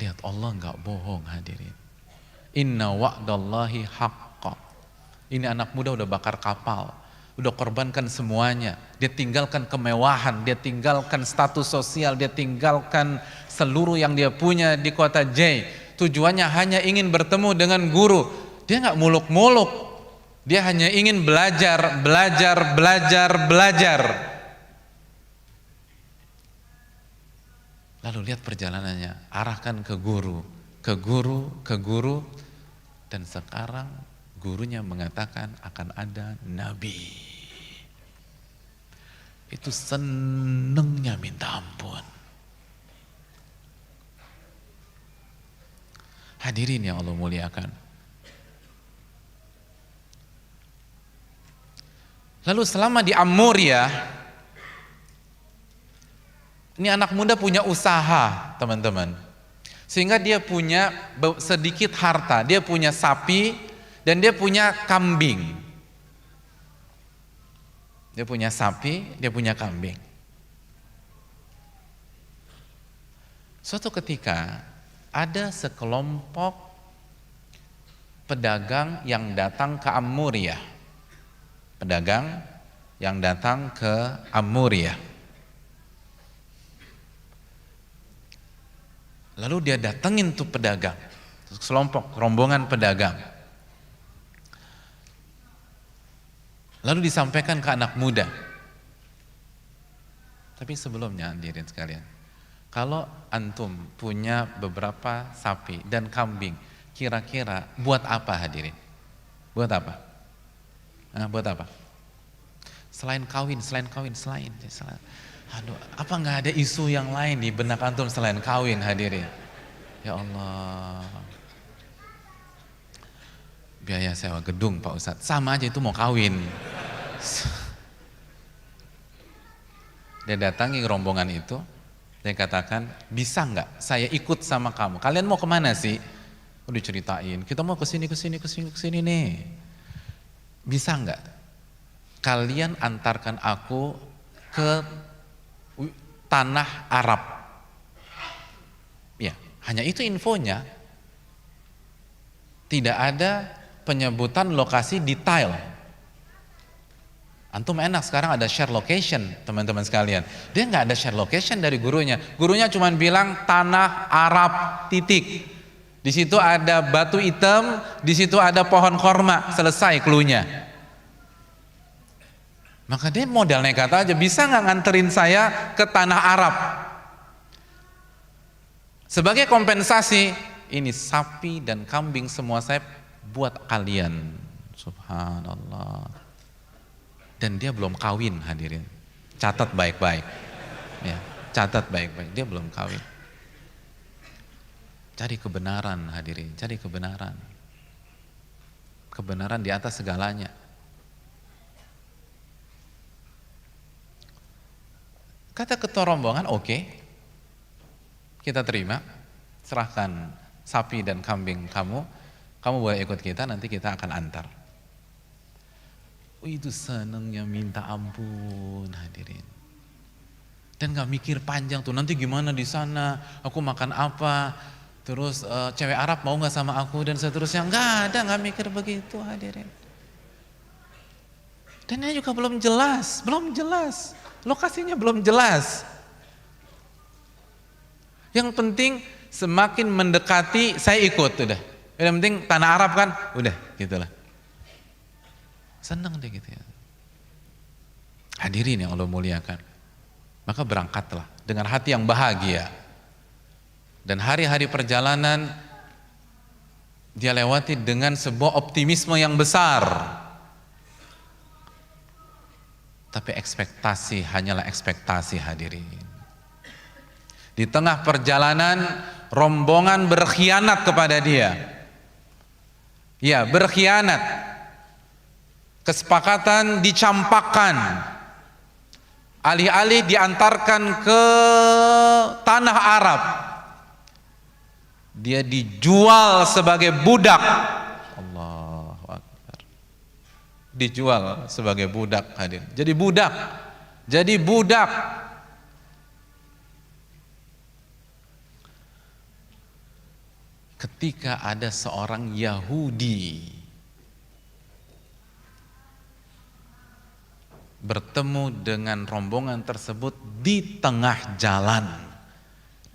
Speaker 2: Lihat, Allah enggak bohong hadirin. Inna wa'dallahi haqqa. Ini anak muda udah bakar kapal, udah korbankan semuanya. Dia tinggalkan kemewahan, dia tinggalkan status sosial, dia tinggalkan seluruh yang dia punya di kota J. Tujuannya hanya ingin bertemu dengan guru. Dia nggak muluk-muluk. Dia hanya ingin belajar. Lalu lihat perjalanannya, arahkan ke guru. Dan sekarang gurunya mengatakan akan ada nabi. Itu senengnya minta ampun. Hadirin yang Allah muliakan. Lalu selama di Amuria, ini anak muda punya usaha, teman-teman. Sehingga dia punya sedikit harta, dia punya sapi dan dia punya kambing. Dia punya sapi, dia punya kambing. Suatu ketika ada sekelompok pedagang yang datang ke Amuriyah. Pedagang yang datang ke Amuriyah. Lalu dia datengin tuh pedagang, sekelompok rombongan pedagang. Lalu disampaikan ke anak muda. Tapi sebelumnya hadirin sekalian, kalau antum punya beberapa sapi dan kambing, kira-kira buat apa hadirin? Buat apa? Buat apa? Selain kawin. Aduh, apa nggak ada isu yang lain di benak antum selain kawin hadirin? Ya Allah. Biaya sewa gedung Pak Ustadz, sama aja itu mau kawin. Dia datangi rombongan itu, dia katakan, bisa nggak saya ikut sama kamu? Kalian mau kemana sih? Udah ceritain, kita mau kesini nih. Bisa nggak kalian antarkan aku ke tanah Arab? Ya, hanya itu infonya. Tidak ada penyebutan lokasi detail. Antum enak sekarang ada share location, teman-teman sekalian. Dia nggak ada share location dari gurunya. Gurunya cuma bilang tanah Arab titik. Di situ ada batu hitam, di situ ada pohon korma. Selesai cluenya. Maka dia modal nekat aja. Bisa nggak nganterin saya ke tanah Arab? Sebagai kompensasi, ini sapi dan kambing semua saya buat kalian. Subhanallah. Dan dia belum kawin hadirin. Catat baik-baik. Ya, catat baik-baik. Dia belum kawin. Cari kebenaran hadirin, cari kebenaran. Kebenaran di atas segalanya. Kata ketua rombongan, oke. Kita terima. Serahkan sapi dan kambing kamu. Kamu boleh ikut kita, nanti kita akan antar. Itu senangnya minta ampun hadirin. Dan gak mikir panjang tuh, nanti gimana di sana, aku makan apa, terus cewek Arab mau gak sama aku dan seterusnya. Gak ada, gak mikir begitu hadirin. Dan ini juga belum jelas, lokasinya belum jelas. Yang penting semakin mendekati saya ikut udah. Yang penting tanah Arab kan, udah gitulah. Senang deh gitu ya. Hadirin yang Allah muliakan. Maka berangkatlah dengan hati yang bahagia. Dan hari-hari perjalanan dia lewati dengan sebuah optimisme yang besar. Tapi ekspektasi hanyalah ekspektasi hadirin. Di tengah perjalanan rombongan berkhianat kepada dia. Ya, berkhianat. Kesepakatan dicampakkan. Alih-alih diantarkan ke tanah Arab, dia dijual sebagai budak. Allahu Akbar. Dijual sebagai budak hadir. Jadi budak. Ketika ada seorang Yahudi bertemu dengan rombongan tersebut di tengah jalan,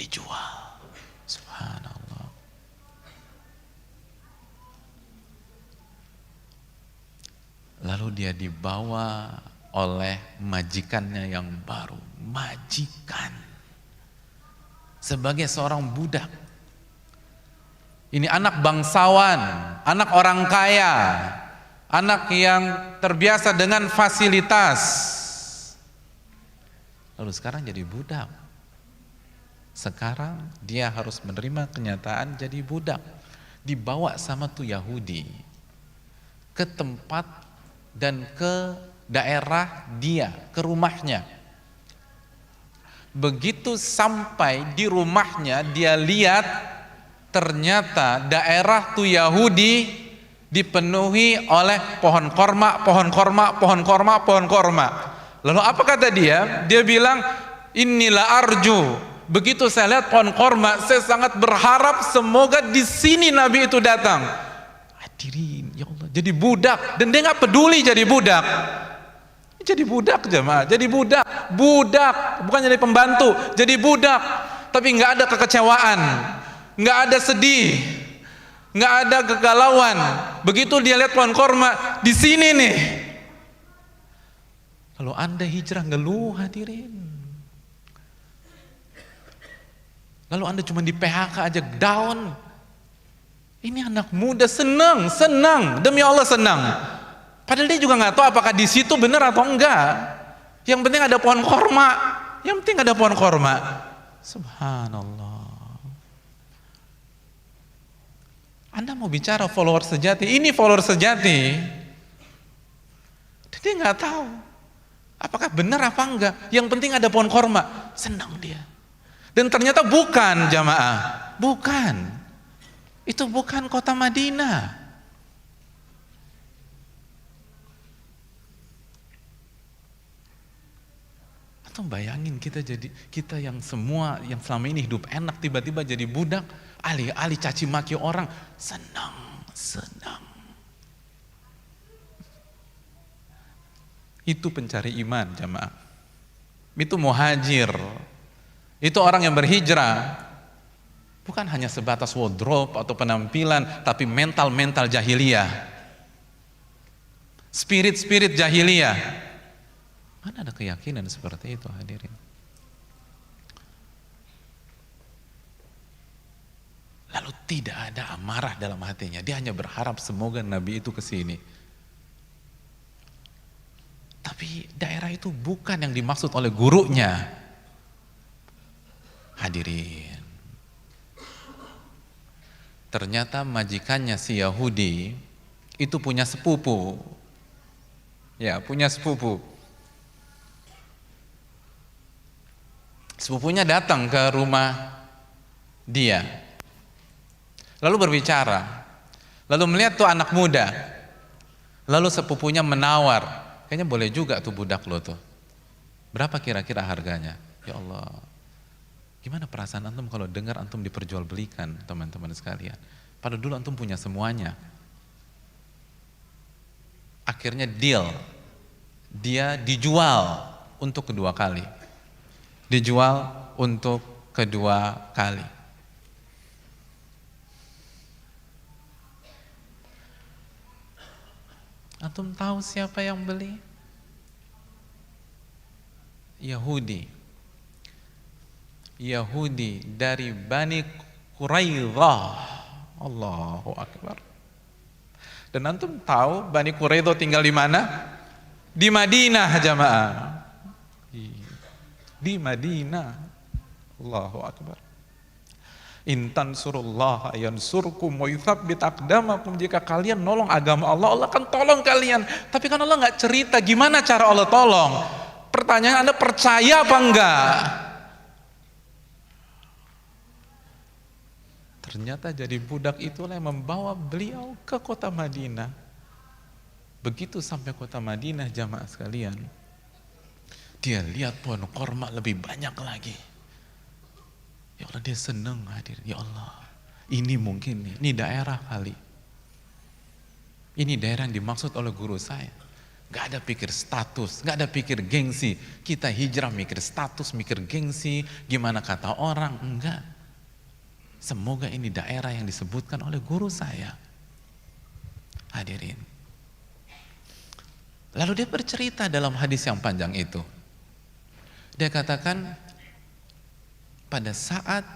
Speaker 2: dijual. Subhanallah. Lalu dia dibawa oleh majikannya yang baru. Majikan sebagai seorang budak. Ini anak bangsawan, anak orang kaya, anak yang terbiasa dengan fasilitas. Lalu sekarang jadi budak. Sekarang dia harus menerima kenyataan jadi budak. Dibawa sama tuh Yahudi ke tempat dan ke daerah dia, ke rumahnya. Begitu sampai di rumahnya, dia lihat ternyata daerah tuh Yahudi dipenuhi oleh pohon korma. Lalu apa kata dia? Dia bilang, inilah arju. Begitu saya lihat pohon korma, saya sangat berharap semoga di sini Nabi itu datang. Hadirin, ya Allah, jadi budak dan dia nggak peduli jadi budak. Jadi budak jemaah, jadi budak, bukan jadi pembantu, jadi budak. Tapi nggak ada kekecewaan, nggak ada sedih, nggak ada kegalauan. Begitu dia lihat pohon korma di sini nih. Kalau Anda hijrah ngeluh hadirin. Lalu Anda cuma di PHK aja down. Ini anak muda senang, demi Allah senang. Padahal dia juga nggak tahu apakah di situ benar atau enggak. Yang penting ada pohon korma. Subhanallah. Anda mau bicara follower sejati, ini follower sejati. Dia nggak tahu apakah benar apa enggak. Yang penting ada pohon korma, senang dia. Dan ternyata bukan jamaah, bukan. Itu bukan kota Madinah. Atau bayangin kita yang selama ini hidup enak tiba-tiba jadi budak, alih-alih caci maki orang, senang. Itu pencari iman jamaah. Itu muhajir. Itu orang yang berhijrah. Bukan hanya sebatas wardrobe atau penampilan, tapi mental jahiliyah. Spirit jahiliyah. Mana ada keyakinan seperti itu hadirin? Lalu tidak ada amarah dalam hatinya. Dia hanya berharap semoga Nabi itu kesini. Tapi daerah itu bukan yang dimaksud oleh gurunya. Hadirin. Ternyata majikannya si Yahudi itu punya sepupu. Ya, punya sepupu. Sepupunya datang ke rumah dia. Lalu berbicara. Lalu melihat tuh anak muda. Lalu sepupunya menawar. Kayaknya boleh juga tuh budak lo tuh. Berapa kira-kira harganya? Ya Allah. Gimana perasaan antum kalau dengar antum diperjualbelikan, teman-teman sekalian? Padahal dulu antum punya semuanya. Akhirnya deal. Dia dijual untuk kedua kali. Antum tahu siapa yang beli? Yahudi dari Bani Quraidah. Allahu Akbar. Dan antum tahu Bani Quraidah tinggal di mana? Di Madinah jamaah. Di Madinah. Allahu Akbar. Intan surullah yansurkum wa yuthabbit aqdamakum. Jika kalian nolong agama Allah, Allah akan tolong kalian. Tapi kan Allah nggak cerita gimana cara Allah tolong. Pertanyaan Anda, percaya apa enggak? Ternyata jadi budak itulah yang membawa beliau ke kota Madinah. Begitu sampai kota Madinah jamaah sekalian, dia lihat pohon korma lebih banyak lagi. Ya Allah, dia senang hadir. Ya Allah, ini mungkin ini daerah kali. Ini daerah yang dimaksud oleh guru saya. Gak ada pikir status, gak ada pikir gengsi. Kita hijrah mikir status, mikir gengsi, gimana kata orang, enggak. Semoga ini daerah yang disebutkan oleh guru saya. Hadirin. Lalu dia bercerita dalam hadis yang panjang itu. Dia katakan, pada saat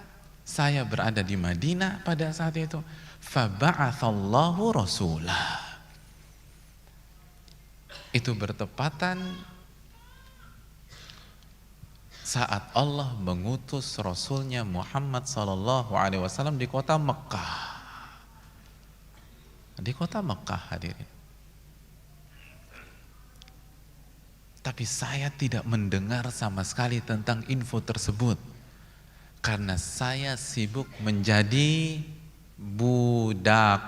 Speaker 2: saya berada di Madinah pada saat itu, faba'athallahu rasulah. Itu bertepatan saat Allah mengutus Rasulnya Muhammad SAW di kota Mekah. Di kota Mekah hadirin. Tapi saya tidak mendengar sama sekali tentang info tersebut. Karena saya sibuk menjadi budak.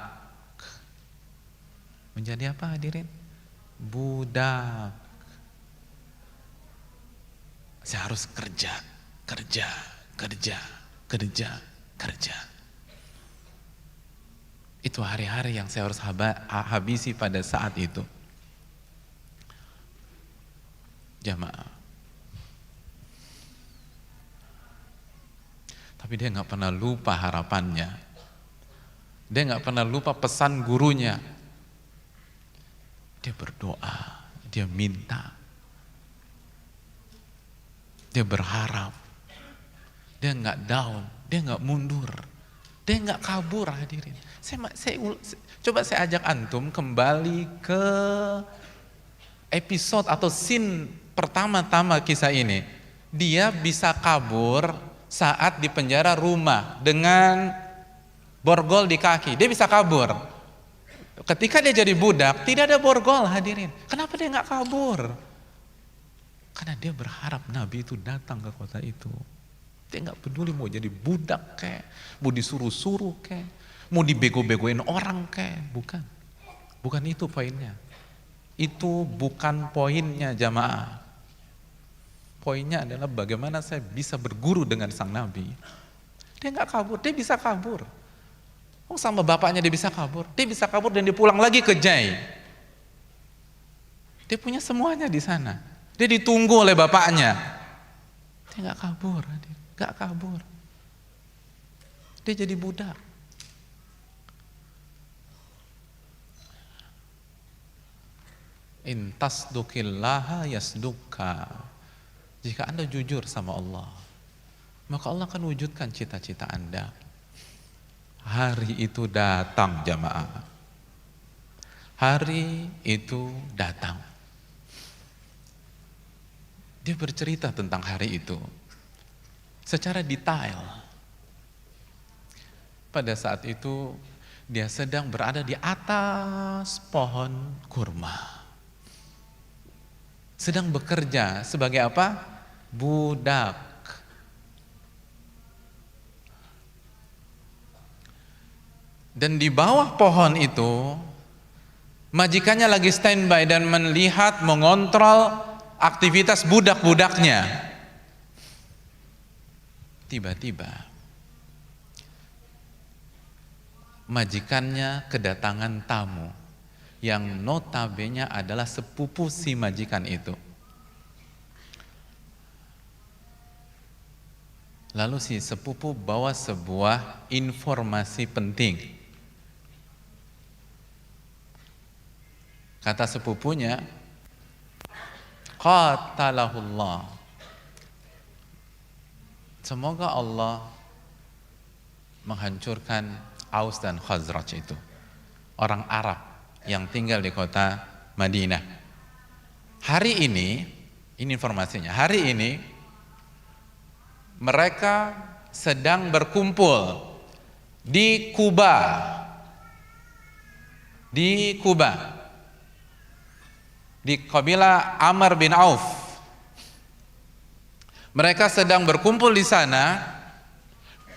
Speaker 2: Menjadi apa hadirin? Budak. Saya harus kerja. Itu hari-hari yang saya harus habisi pada saat itu. Jamaah. Tapi dia nggak pernah lupa harapannya. Dia nggak pernah lupa pesan gurunya. Dia berdoa, dia minta, dia berharap, dia nggak down, dia nggak mundur, dia nggak kabur hadirin. Coba saya ajak antum kembali ke episode atau scene pertama-tama kisah ini. Dia bisa kabur saat di penjara rumah dengan borgol di kaki. Dia bisa kabur. Ketika dia jadi budak, tidak ada borgol hadirin. Kenapa dia nggak kabur? Karena dia berharap Nabi itu datang ke kota itu. Dia nggak peduli mau jadi budak kayak, mau disuruh-suruh kayak, mau dibego-begoin orang kayak, bukan itu poinnya. Itu bukan poinnya jamaah. Poinnya adalah bagaimana saya bisa berguru dengan sang Nabi. Dia nggak kabur, dia bisa kabur. Oh, sama bapaknya dia bisa kabur dan dia pulang lagi ke Jai. Dia punya semuanya di sana. Dia ditunggu oleh bapaknya. Dia nggak kabur, nggak kabur. Dia jadi budak. In tasduqillaha yasduka. Jika Anda jujur sama Allah, maka Allah akan wujudkan cita-cita Anda. Hari itu datang jamaah. Hari itu datang. Dia bercerita tentang hari itu secara detail. Pada saat itu dia sedang berada di atas pohon kurma. Sedang bekerja sebagai apa? Budak. Dan di bawah pohon itu majikannya lagi standby dan melihat, mengontrol aktivitas budak-budaknya. Tiba-tiba majikannya kedatangan tamu yang notabene adalah sepupu si majikan itu. Lalu si sepupu bawa sebuah informasi penting. Kata sepupunya, qatalahullah. Semoga Allah menghancurkan Aus dan Khazraj itu. Orang Arab yang tinggal di kota Madinah. Hari ini informasinya, hari ini mereka sedang berkumpul di Kuba. Di kabilah Amr bin Auf. Mereka sedang berkumpul di sana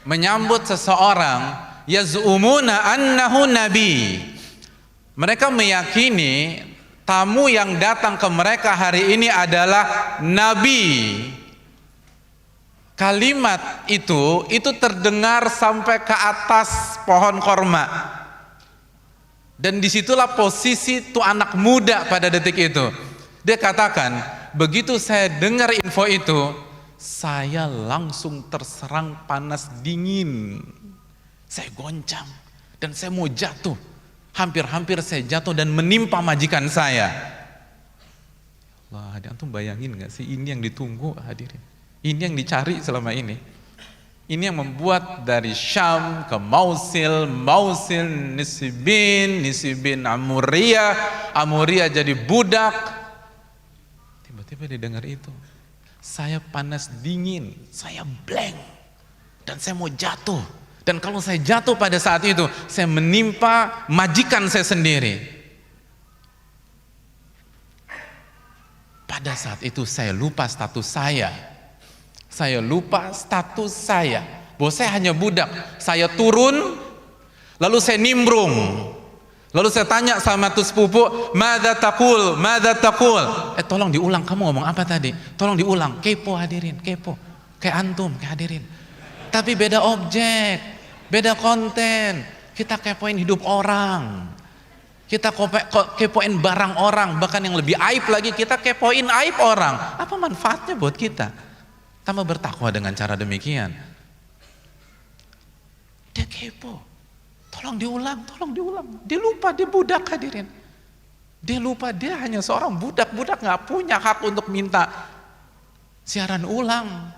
Speaker 2: menyambut seseorang yaz'umuna annahu nabi. Mereka meyakini tamu yang datang ke mereka hari ini adalah nabi. Kalimat itu terdengar sampai ke atas pohon korma. Dan disitulah posisi tuh anak muda pada detik itu. Dia katakan, begitu saya dengar info itu, saya langsung terserang panas dingin. Saya goncang dan saya mau jatuh. Hampir-hampir saya jatuh dan menimpa majikan saya. Allah, antum bayangin gak sih, ini yang ditunggu hadirin. Ini yang dicari selama ini. Ini yang membuat dari Syam ke Mausil Nisibin Amuria jadi budak. Tiba-tiba didengar itu, saya panas dingin, saya blank, dan saya mau jatuh. Dan kalau saya jatuh pada saat itu, saya menimpa majikan saya sendiri. Pada saat itu saya lupa status saya. Bahwa saya hanya budak. Saya turun, lalu saya nimbrung. Lalu saya tanya sama tuh sepupu, madza taqul? Tolong diulang, kamu ngomong apa tadi? Tolong diulang. Kepo hadirin, kepo. Kayak antum, kayak hadirin. Tapi beda objek, beda konten. Kita kepoin hidup orang. Kita kepoin barang orang. Bahkan yang lebih aib lagi, kita kepoin aib orang. Apa manfaatnya buat kita? Tambah bertakwa dengan cara demikian. Dia kepo. Tolong diulang, tolong diulang. Dia lupa, dia budak hadirin. Dia lupa, dia hanya seorang budak. Budak gak punya hak untuk minta siaran ulang.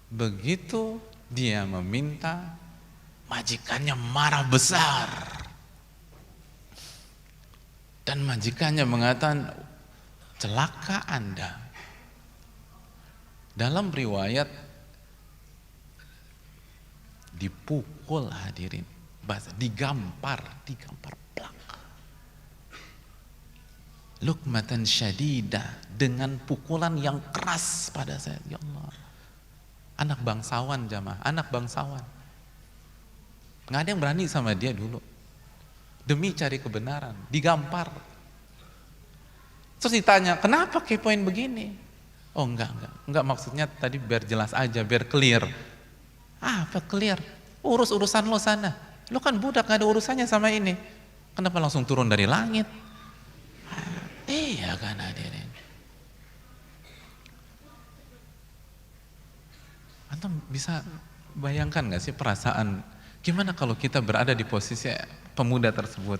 Speaker 2: Begitu dia meminta, majikannya marah besar. Dan majikannya mengatakan, celaka Anda. Dalam riwayat dipukul hadirin, digampar plak. Lukmatan syadidah, dengan pukulan yang keras pada saya. Ya Allah. Anak bangsawan jamaah, anak bangsawan. Nggak ada yang berani sama dia dulu. Demi cari kebenaran, digampar. Terus ditanya, kenapa kepoin begini? Oh enggak maksudnya tadi biar jelas aja, biar clear. Apa clear? Urusan lo sana. Lo kan budak, gak ada urusannya sama ini. Kenapa langsung turun dari langit? Iya kan hadirin. Antum bisa bayangkan gak sih perasaan gimana kalau kita berada di posisi pemuda tersebut?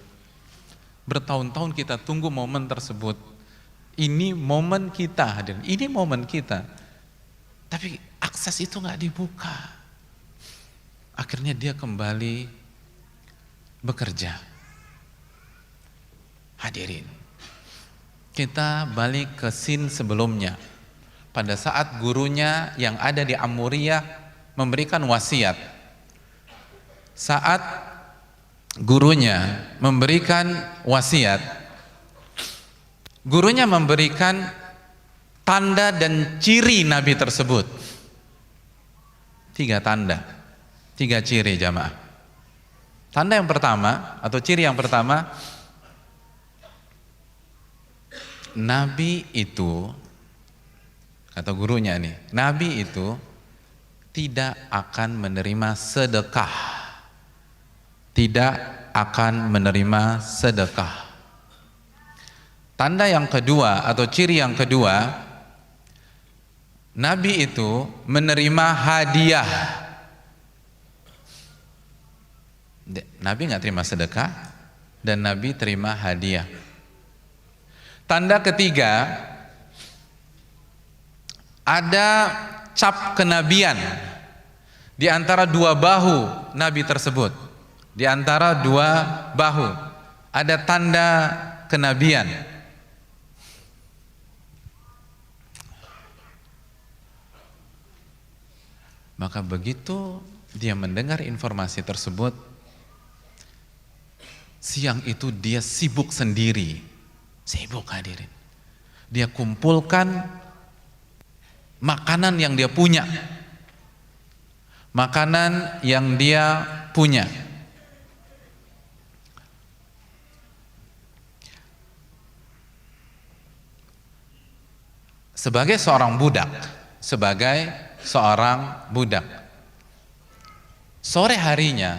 Speaker 2: Bertahun-tahun kita tunggu momen tersebut. Ini momen kita hadirin, ini momen kita. Tapi akses itu gak dibuka. Akhirnya dia kembali bekerja. Hadirin, kita balik ke scene sebelumnya. Pada saat gurunya yang ada di Amuriyah memberikan wasiat. Saat gurunya memberikan wasiat, gurunya memberikan tanda dan ciri Nabi tersebut. 3 tanda, 3 ciri jamaah. Tanda yang pertama atau ciri yang pertama, Nabi itu, kata gurunya nih, Nabi itu tidak akan menerima sedekah. Tidak akan menerima sedekah. Tanda yang kedua atau ciri yang kedua, Nabi itu menerima hadiah. Nabi nggak terima sedekah dan Nabi terima hadiah. Tanda ketiga, ada cap kenabian di antara 2 bahu Nabi tersebut. Di antara 2 bahu ada tanda kenabian. Maka begitu dia mendengar informasi tersebut, siang itu dia sibuk sendiri. Sibuk hadirin. Dia kumpulkan makanan yang dia punya. Makanan yang dia punya. Sebagai seorang budak, sore harinya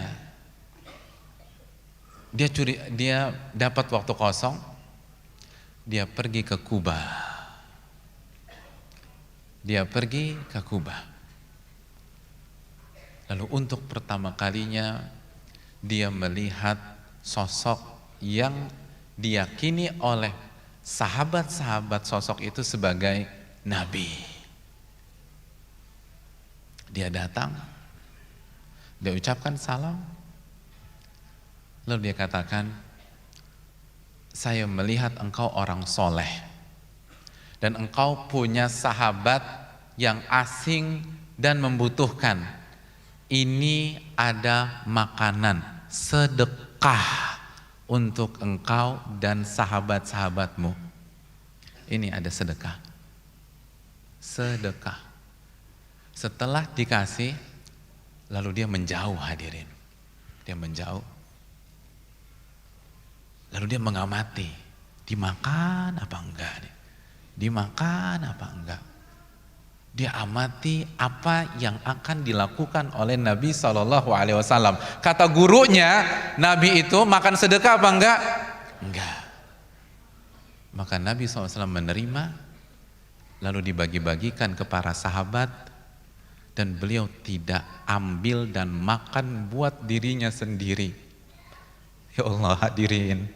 Speaker 2: dia dapat waktu kosong, dia pergi ke Kuba. Lalu untuk pertama kalinya dia melihat sosok yang diyakini oleh sahabat-sahabat sosok itu sebagai Nabi. Dia datang, dia ucapkan salam, lalu dia katakan, saya melihat engkau orang soleh dan engkau punya sahabat yang asing dan membutuhkan. Ini ada makanan sedekah untuk engkau dan sahabat-sahabatmu. Ini ada sedekah. Setelah dikasih, lalu dia menjauh hadirin. Dia menjauh. Lalu dia mengamati, dimakan apa enggak nih? Dimakan apa enggak? Dia amati apa yang akan dilakukan oleh Nabi SAW. Kata gurunya, Nabi itu makan sedekah apa enggak? Enggak. Maka Nabi SAW menerima, lalu dibagi-bagikan ke para sahabat, dan beliau tidak ambil dan makan buat dirinya sendiri. Ya Allah, hadirin,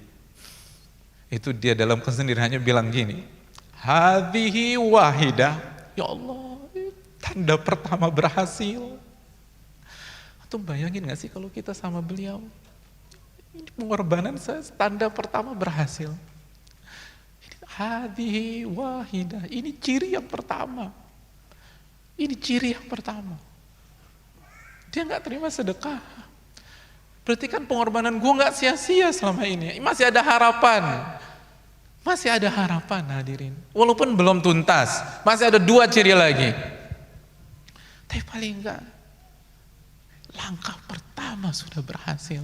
Speaker 2: itu dia dalam kesendiriannya bilang gini, hadhihi wahidah. Ya Allah, tanda pertama berhasil. Atau bayangin gak sih kalau kita sama beliau, ini pengorbanan saya, tanda pertama berhasil. Hadhihi wahidah, ini ciri yang pertama. Ini ciri yang pertama. Dia gak terima sedekah. Berarti kan pengorbanan gue gak sia-sia selama ini. Masih ada harapan. Masih ada harapan, hadirin. Walaupun belum tuntas, masih ada 2 ciri lagi. Tapi paling enggak, langkah pertama sudah berhasil.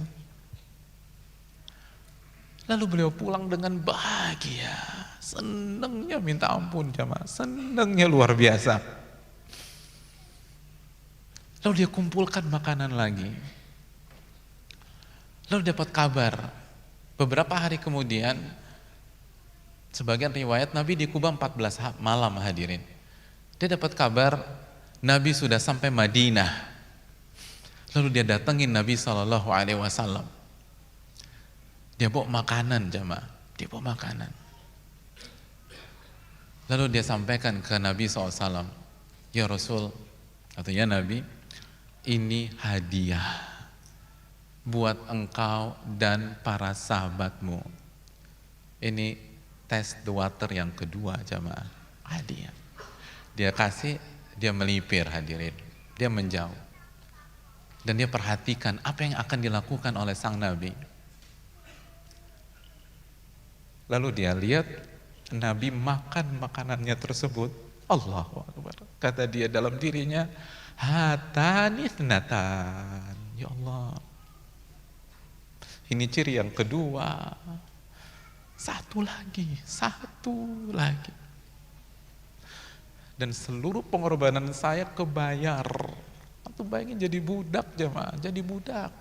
Speaker 2: Lalu beliau pulang dengan bahagia. Senangnya minta ampun jamaah. Senangnya luar biasa. Lalu dia kumpulkan makanan lagi. Lalu dapat kabar. Beberapa hari kemudian, sebagian riwayat Nabi di Kuba 14 malam, hadirin. Dia dapat kabar Nabi sudah sampai Madinah. Lalu dia datengin Nabi SAW. Dia bawa makanan jamaah. Dia bawa makanan. Lalu dia sampaikan ke Nabi SAW. Ya Rasul, atau ya Nabi, ini hadiah buat engkau dan para sahabatmu. Ini test the water yang kedua jamaah. Hadiah. Dia kasih, dia melipir, hadirin. Dia menjauh. Dan dia perhatikan apa yang akan dilakukan oleh sang Nabi. Lalu dia lihat Nabi makan makanannya tersebut. Allahu Akbar. Kata dia dalam dirinya, hatani thnatan. Ya Allah. Ini ciri yang kedua. Satu lagi. Dan seluruh pengorbanan saya kebayar. Atau bayangin jadi budak jemaah, jadi budak.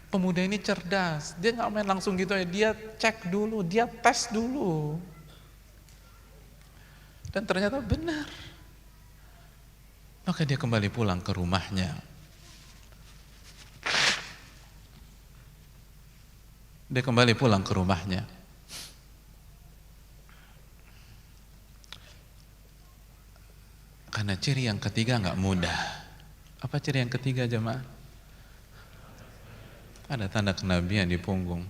Speaker 2: Pemuda ini cerdas, dia nggak main langsung gitu ya, dia cek dulu, dia tes dulu. Dan ternyata benar. Maka dia kembali pulang ke rumahnya. Dia kembali pulang ke rumahnya. Karena ciri yang ketiga nggak mudah. Apa ciri yang ketiga jemaah? Ada tanda kenabian di punggung.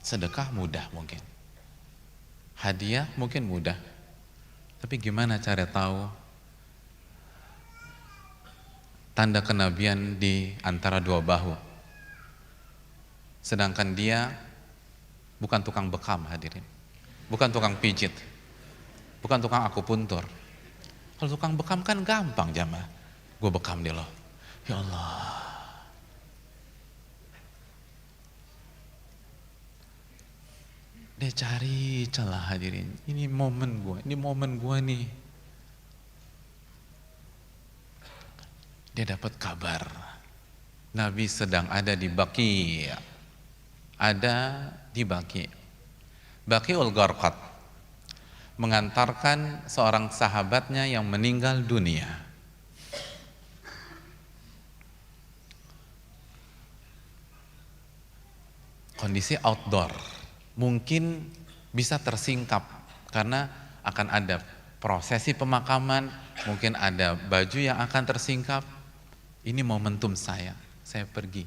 Speaker 2: Sedekah mudah mungkin. Hadiah mungkin mudah. Tapi gimana cara tahu tanda kenabian di antara 2 bahu? Sedangkan dia bukan tukang bekam, hadirin. Bukan tukang pijit. Bukan tukang akupuntur. Kalau tukang bekam kan gampang jamaah. Gue bekam deh loh. Ya Allah. Dia cari celah, hadirin. Ini momen gue nih. Dia dapat kabar Nabi sedang ada di Baqi. Ada di Baqi. Baqiul Gharqad, mengantarkan seorang sahabatnya yang meninggal dunia. Kondisi outdoor, mungkin bisa tersingkap karena akan ada prosesi pemakaman, mungkin ada baju yang akan tersingkap. Ini momentum saya pergi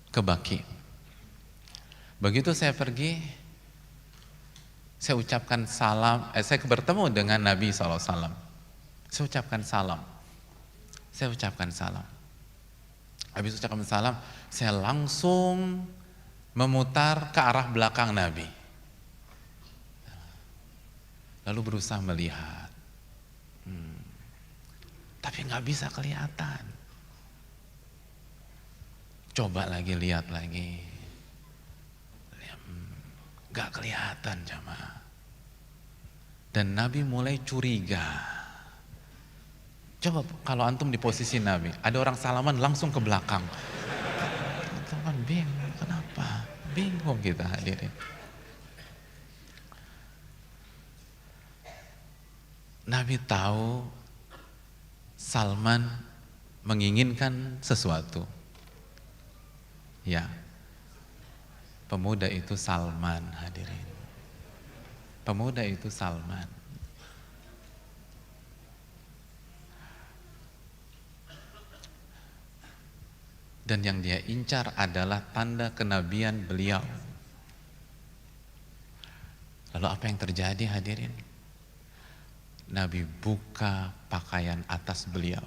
Speaker 2: ke Baqi. Begitu saya pergi, saya ucapkan salam, saya bertemu dengan Nabi SAW. Saya ucapkan salam. Habis ucapkan salam, saya langsung memutar ke arah belakang Nabi. Lalu berusaha melihat. Tapi nggak bisa kelihatan. Coba lagi, lihat lagi. Gak kelihatan jamaah. Dan Nabi mulai curiga. Coba kalau antum di posisi Nabi, ada orang salaman langsung ke belakang. Antum kan bingung, kenapa? Bingung kita hadirin. Nabi tahu Salman menginginkan sesuatu. Ya, pemuda itu Salman hadirin. Pemuda itu Salman. Dan yang dia incar adalah tanda kenabian beliau. Lalu apa yang terjadi hadirin? Nabi buka pakaian atas beliau.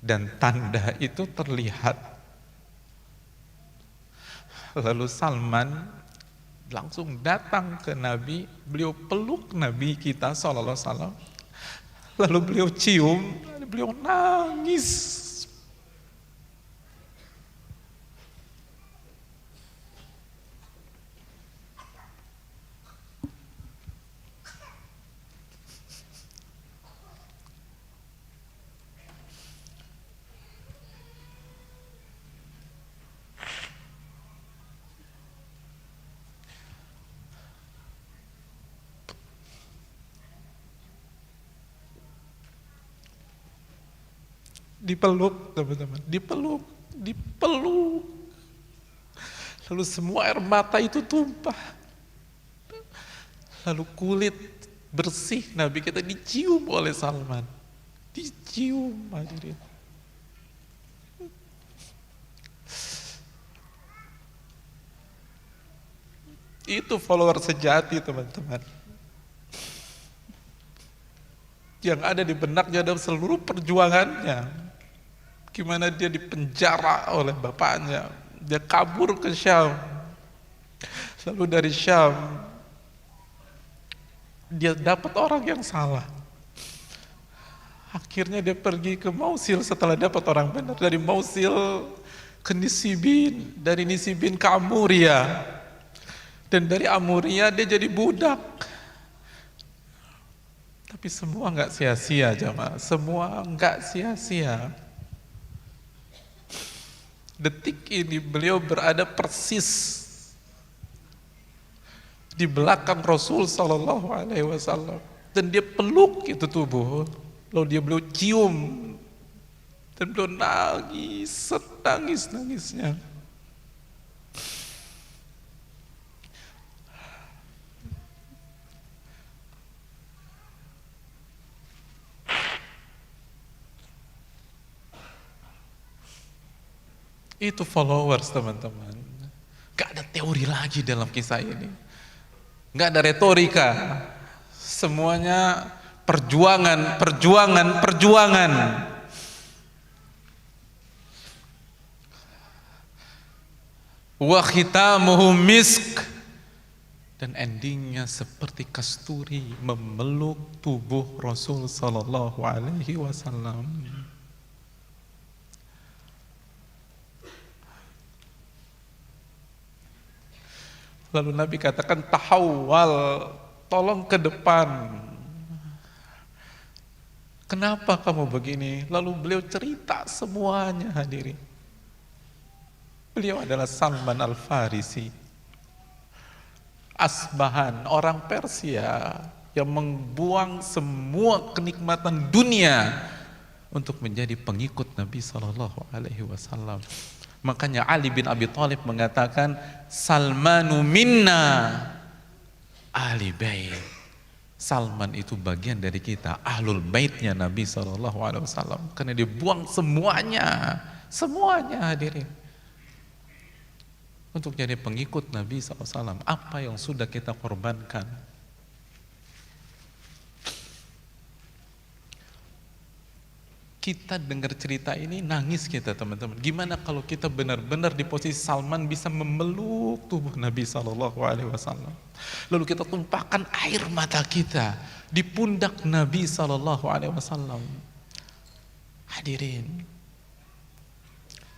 Speaker 2: Dan tanda itu terlihat. Lalu Salman langsung datang ke Nabi, beliau peluk Nabi kita SAW. Lalu beliau cium, beliau nangis. Dipeluk teman-teman, dipeluk. Lalu semua air mata itu tumpah. Lalu kulit bersih Nabi kita dicium oleh Salman. Dicium hadirin. Itu follower sejati teman-teman. Yang ada di benaknya dalam seluruh perjuangannya. Gimana dia dipenjara oleh bapaknya, dia kabur ke Syam, lalu dari Syam dia dapat orang yang salah, akhirnya dia pergi ke Mausil setelah dapat orang benar, dari Mausil ke Nisibin, dari Nisibin ke Amuria, dan dari Amuria dia jadi budak. Tapi semua nggak sia-sia jamaah, semua nggak sia-sia. Detik ini beliau berada persis di belakang Rasul Sallallahu Alaihi Wasallam dan dia peluk itu tubuh, lalu beliau cium dan beliau nangis, setangis-nangisnya. Itu followers teman-teman. Gak ada teori lagi dalam kisah ini. Gak ada retorika. Semuanya perjuangan, perjuangan, perjuangan. Wa khitamuhu misk. Dan endingnya seperti kasturi memeluk tubuh Rasul Sallallahu Alaihi Wasallam. Lalu Nabi katakan tahawwal, tolong ke depan. Kenapa kamu begini? Lalu beliau cerita semuanya hadirin. Beliau adalah Salman Al-Farisi, Asbahan, orang Persia yang membuang semua kenikmatan dunia untuk menjadi pengikut Nabi Sallallahu Alaihi Wasallam. Makanya Ali bin Abi Thalib mengatakan Salmanu minna ahli bait. Salman itu bagian dari kita, ahlul baitnya Nabi SAW. Karena dia buang semuanya, semuanya hadirin, untuk jadi pengikut Nabi SAW. Apa yang sudah kita korbankan? Kita dengar cerita ini nangis kita teman-teman. Gimana kalau kita benar-benar di posisi Salman bisa memeluk tubuh Nabi SAW. Lalu kita tumpahkan air mata kita di pundak Nabi SAW. Hadirin,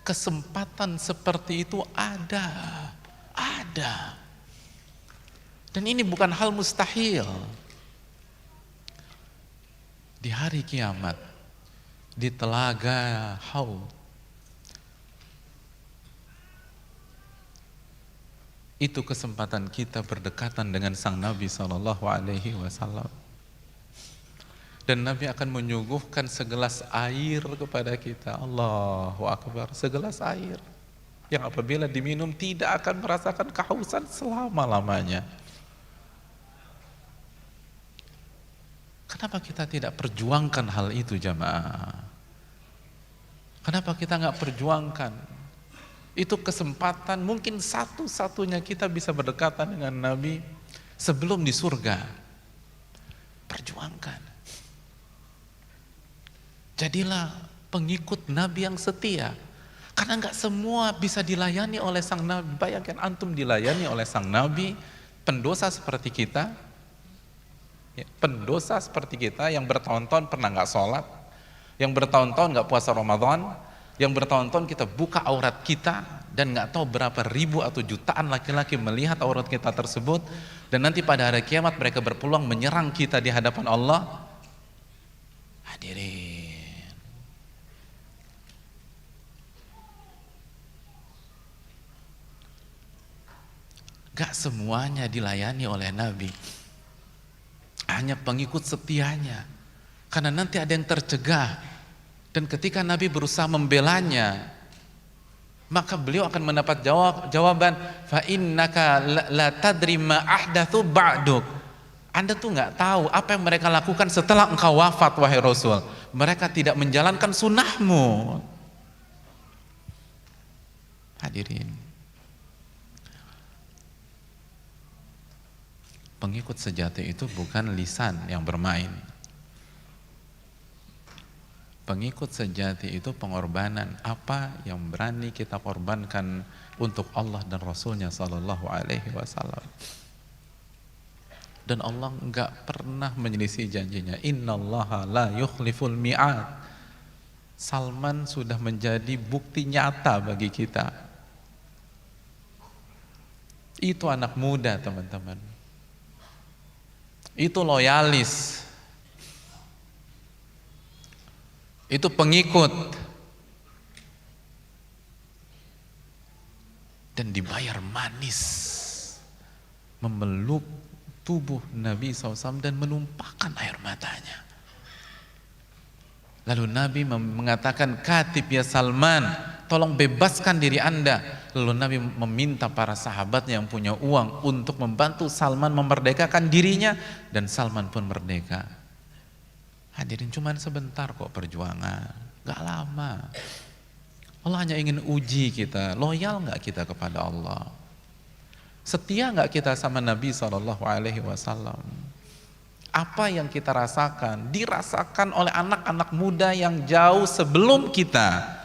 Speaker 2: kesempatan seperti itu ada. Ada. Dan ini bukan hal mustahil. Di hari kiamat, di telaga Haud, itu kesempatan kita berdekatan dengan sang Nabi SAW. Dan Nabi akan menyuguhkan segelas air kepada kita. Allahu Akbar, segelas air yang apabila diminum tidak akan merasakan kehausan selama-lamanya. Kenapa kita tidak perjuangkan hal itu, jamaah? Kenapa kita nggak perjuangkan? Itu kesempatan mungkin satu-satunya kita bisa berdekatan dengan Nabi sebelum di surga. Perjuangkan. Jadilah pengikut Nabi yang setia. Karena nggak semua bisa dilayani oleh sang Nabi. Bayangkan antum dilayani oleh sang Nabi, pendosa seperti kita, ya, pendosa seperti kita yang bertahun-tahun pernah nggak sholat, yang bertahun-tahun nggak puasa Ramadan, yang bertahun-tahun kita buka aurat kita dan nggak tahu berapa ribu atau jutaan laki-laki melihat aurat kita tersebut, dan nanti pada hari kiamat mereka berpeluang menyerang kita di hadapan Allah. Hadirin, gak semuanya dilayani oleh Nabi, hanya pengikut setianya. Karena nanti ada yang tercegah, dan ketika Nabi berusaha membelanya, maka beliau akan mendapat jawaban, fa innaka la tadri ma ahdatsu ba'duk. Anda tuh nggak tahu apa yang mereka lakukan setelah engkau wafat, wahai Rasul. Mereka tidak menjalankan sunnahmu. Hadirin, pengikut sejati itu bukan lisan yang bermain. Pengikut sejati itu pengorbanan. Apa yang berani kita korbankan untuk Allah dan Rasulnya Sallallahu Alaihi Wasallam. Dan Allah enggak pernah menyelisih janjinya. Innallaha la yukhliful mi'ad. Salman sudah menjadi bukti nyata bagi kita. Itu anak muda, teman-teman. Itu loyalis. Itu pengikut. Dan dibayar manis. Memeluk tubuh Nabi SAW dan menumpahkan air matanya. Lalu Nabi mengatakan, katib ya Salman, tolong bebaskan diri Anda. Lalu Nabi meminta para sahabatnya yang punya uang untuk membantu Salman memerdekakan dirinya, dan Salman pun merdeka. Hadirin, cuman sebentar kok perjuangan, gak lama. Allah hanya ingin uji kita, loyal gak kita kepada Allah? Setia gak kita sama Nabi SAW? Apa yang kita rasakan, dirasakan oleh anak-anak muda yang jauh sebelum kita.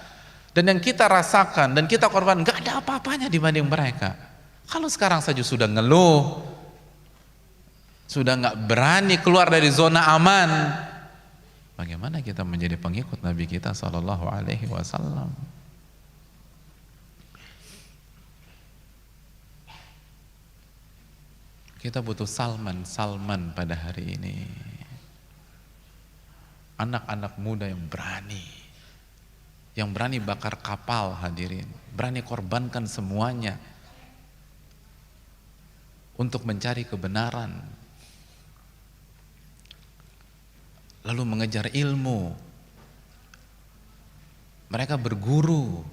Speaker 2: Dan yang kita rasakan dan kita korban, gak ada apa-apanya dibanding mereka. Kalau sekarang saja sudah ngeluh, sudah gak berani keluar dari zona aman, bagaimana kita menjadi pengikut Nabi kita SAW? Kita butuh Salman pada hari ini. Anak-anak muda yang berani bakar kapal, hadirin, berani korbankan semuanya untuk mencari kebenaran, lalu mengejar ilmu. Mereka berguru,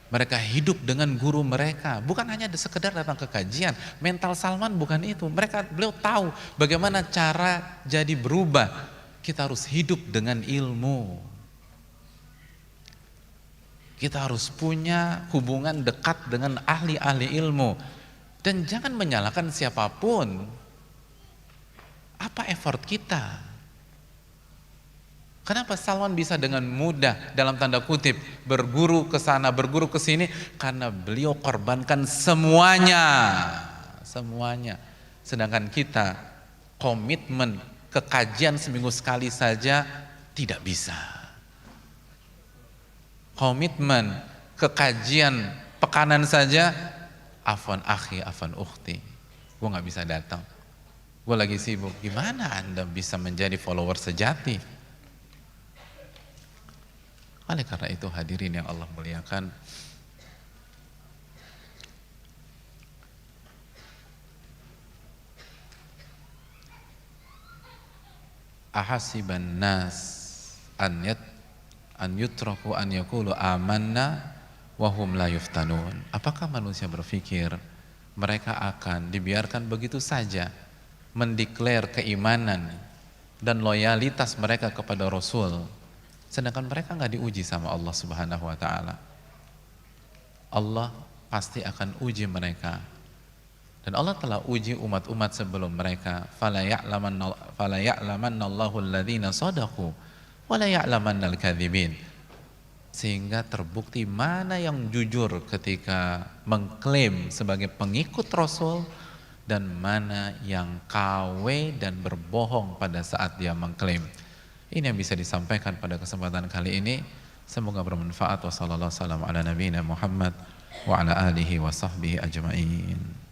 Speaker 2: mereka hidup dengan guru mereka, bukan hanya sekedar datang ke kajian. Mental Salman bukan itu. Beliau tahu bagaimana cara jadi berubah. Kita harus hidup dengan ilmu. Kita harus punya hubungan dekat dengan ahli-ahli ilmu. Dan jangan menyalahkan siapapun. Apa effort kita? Kenapa Salman bisa dengan mudah, dalam tanda kutip, berguru ke sana, berguru ke sini? Karena beliau korbankan semuanya. Sedangkan kita komitmen ke kajian seminggu sekali saja tidak bisa. Komitmen ke kajian pekanan saja afwan akhi, afwan ukhti, gue nggak bisa datang, gue lagi sibuk. Gimana Anda bisa menjadi follower sejati? Oleh karena itu hadirin yang Allah muliakan, ahasiban nas an yutraku an yaqulu amanna wa hum la yuftanun. Apakah manusia berpikir mereka akan dibiarkan begitu saja mendeklar keimanan dan loyalitas mereka kepada Rasul, sedangkan mereka nggak diuji sama Allah Subhanahu wa taala? Allah pasti akan uji mereka. Dan Allah telah uji umat-umat sebelum mereka. Fala ya'lamanna Allahu alladhina shadaqu wa la ya'lamannal kadzibin. Sehingga terbukti mana yang jujur ketika mengklaim sebagai pengikut Rasul dan mana yang KW dan berbohong pada saat dia mengklaim. Ini yang bisa disampaikan pada kesempatan kali ini. Semoga bermanfaat. Wassallallahu wasallam ala nabiyina Muhammad wa ala alihi wa sahbihi ajma'in.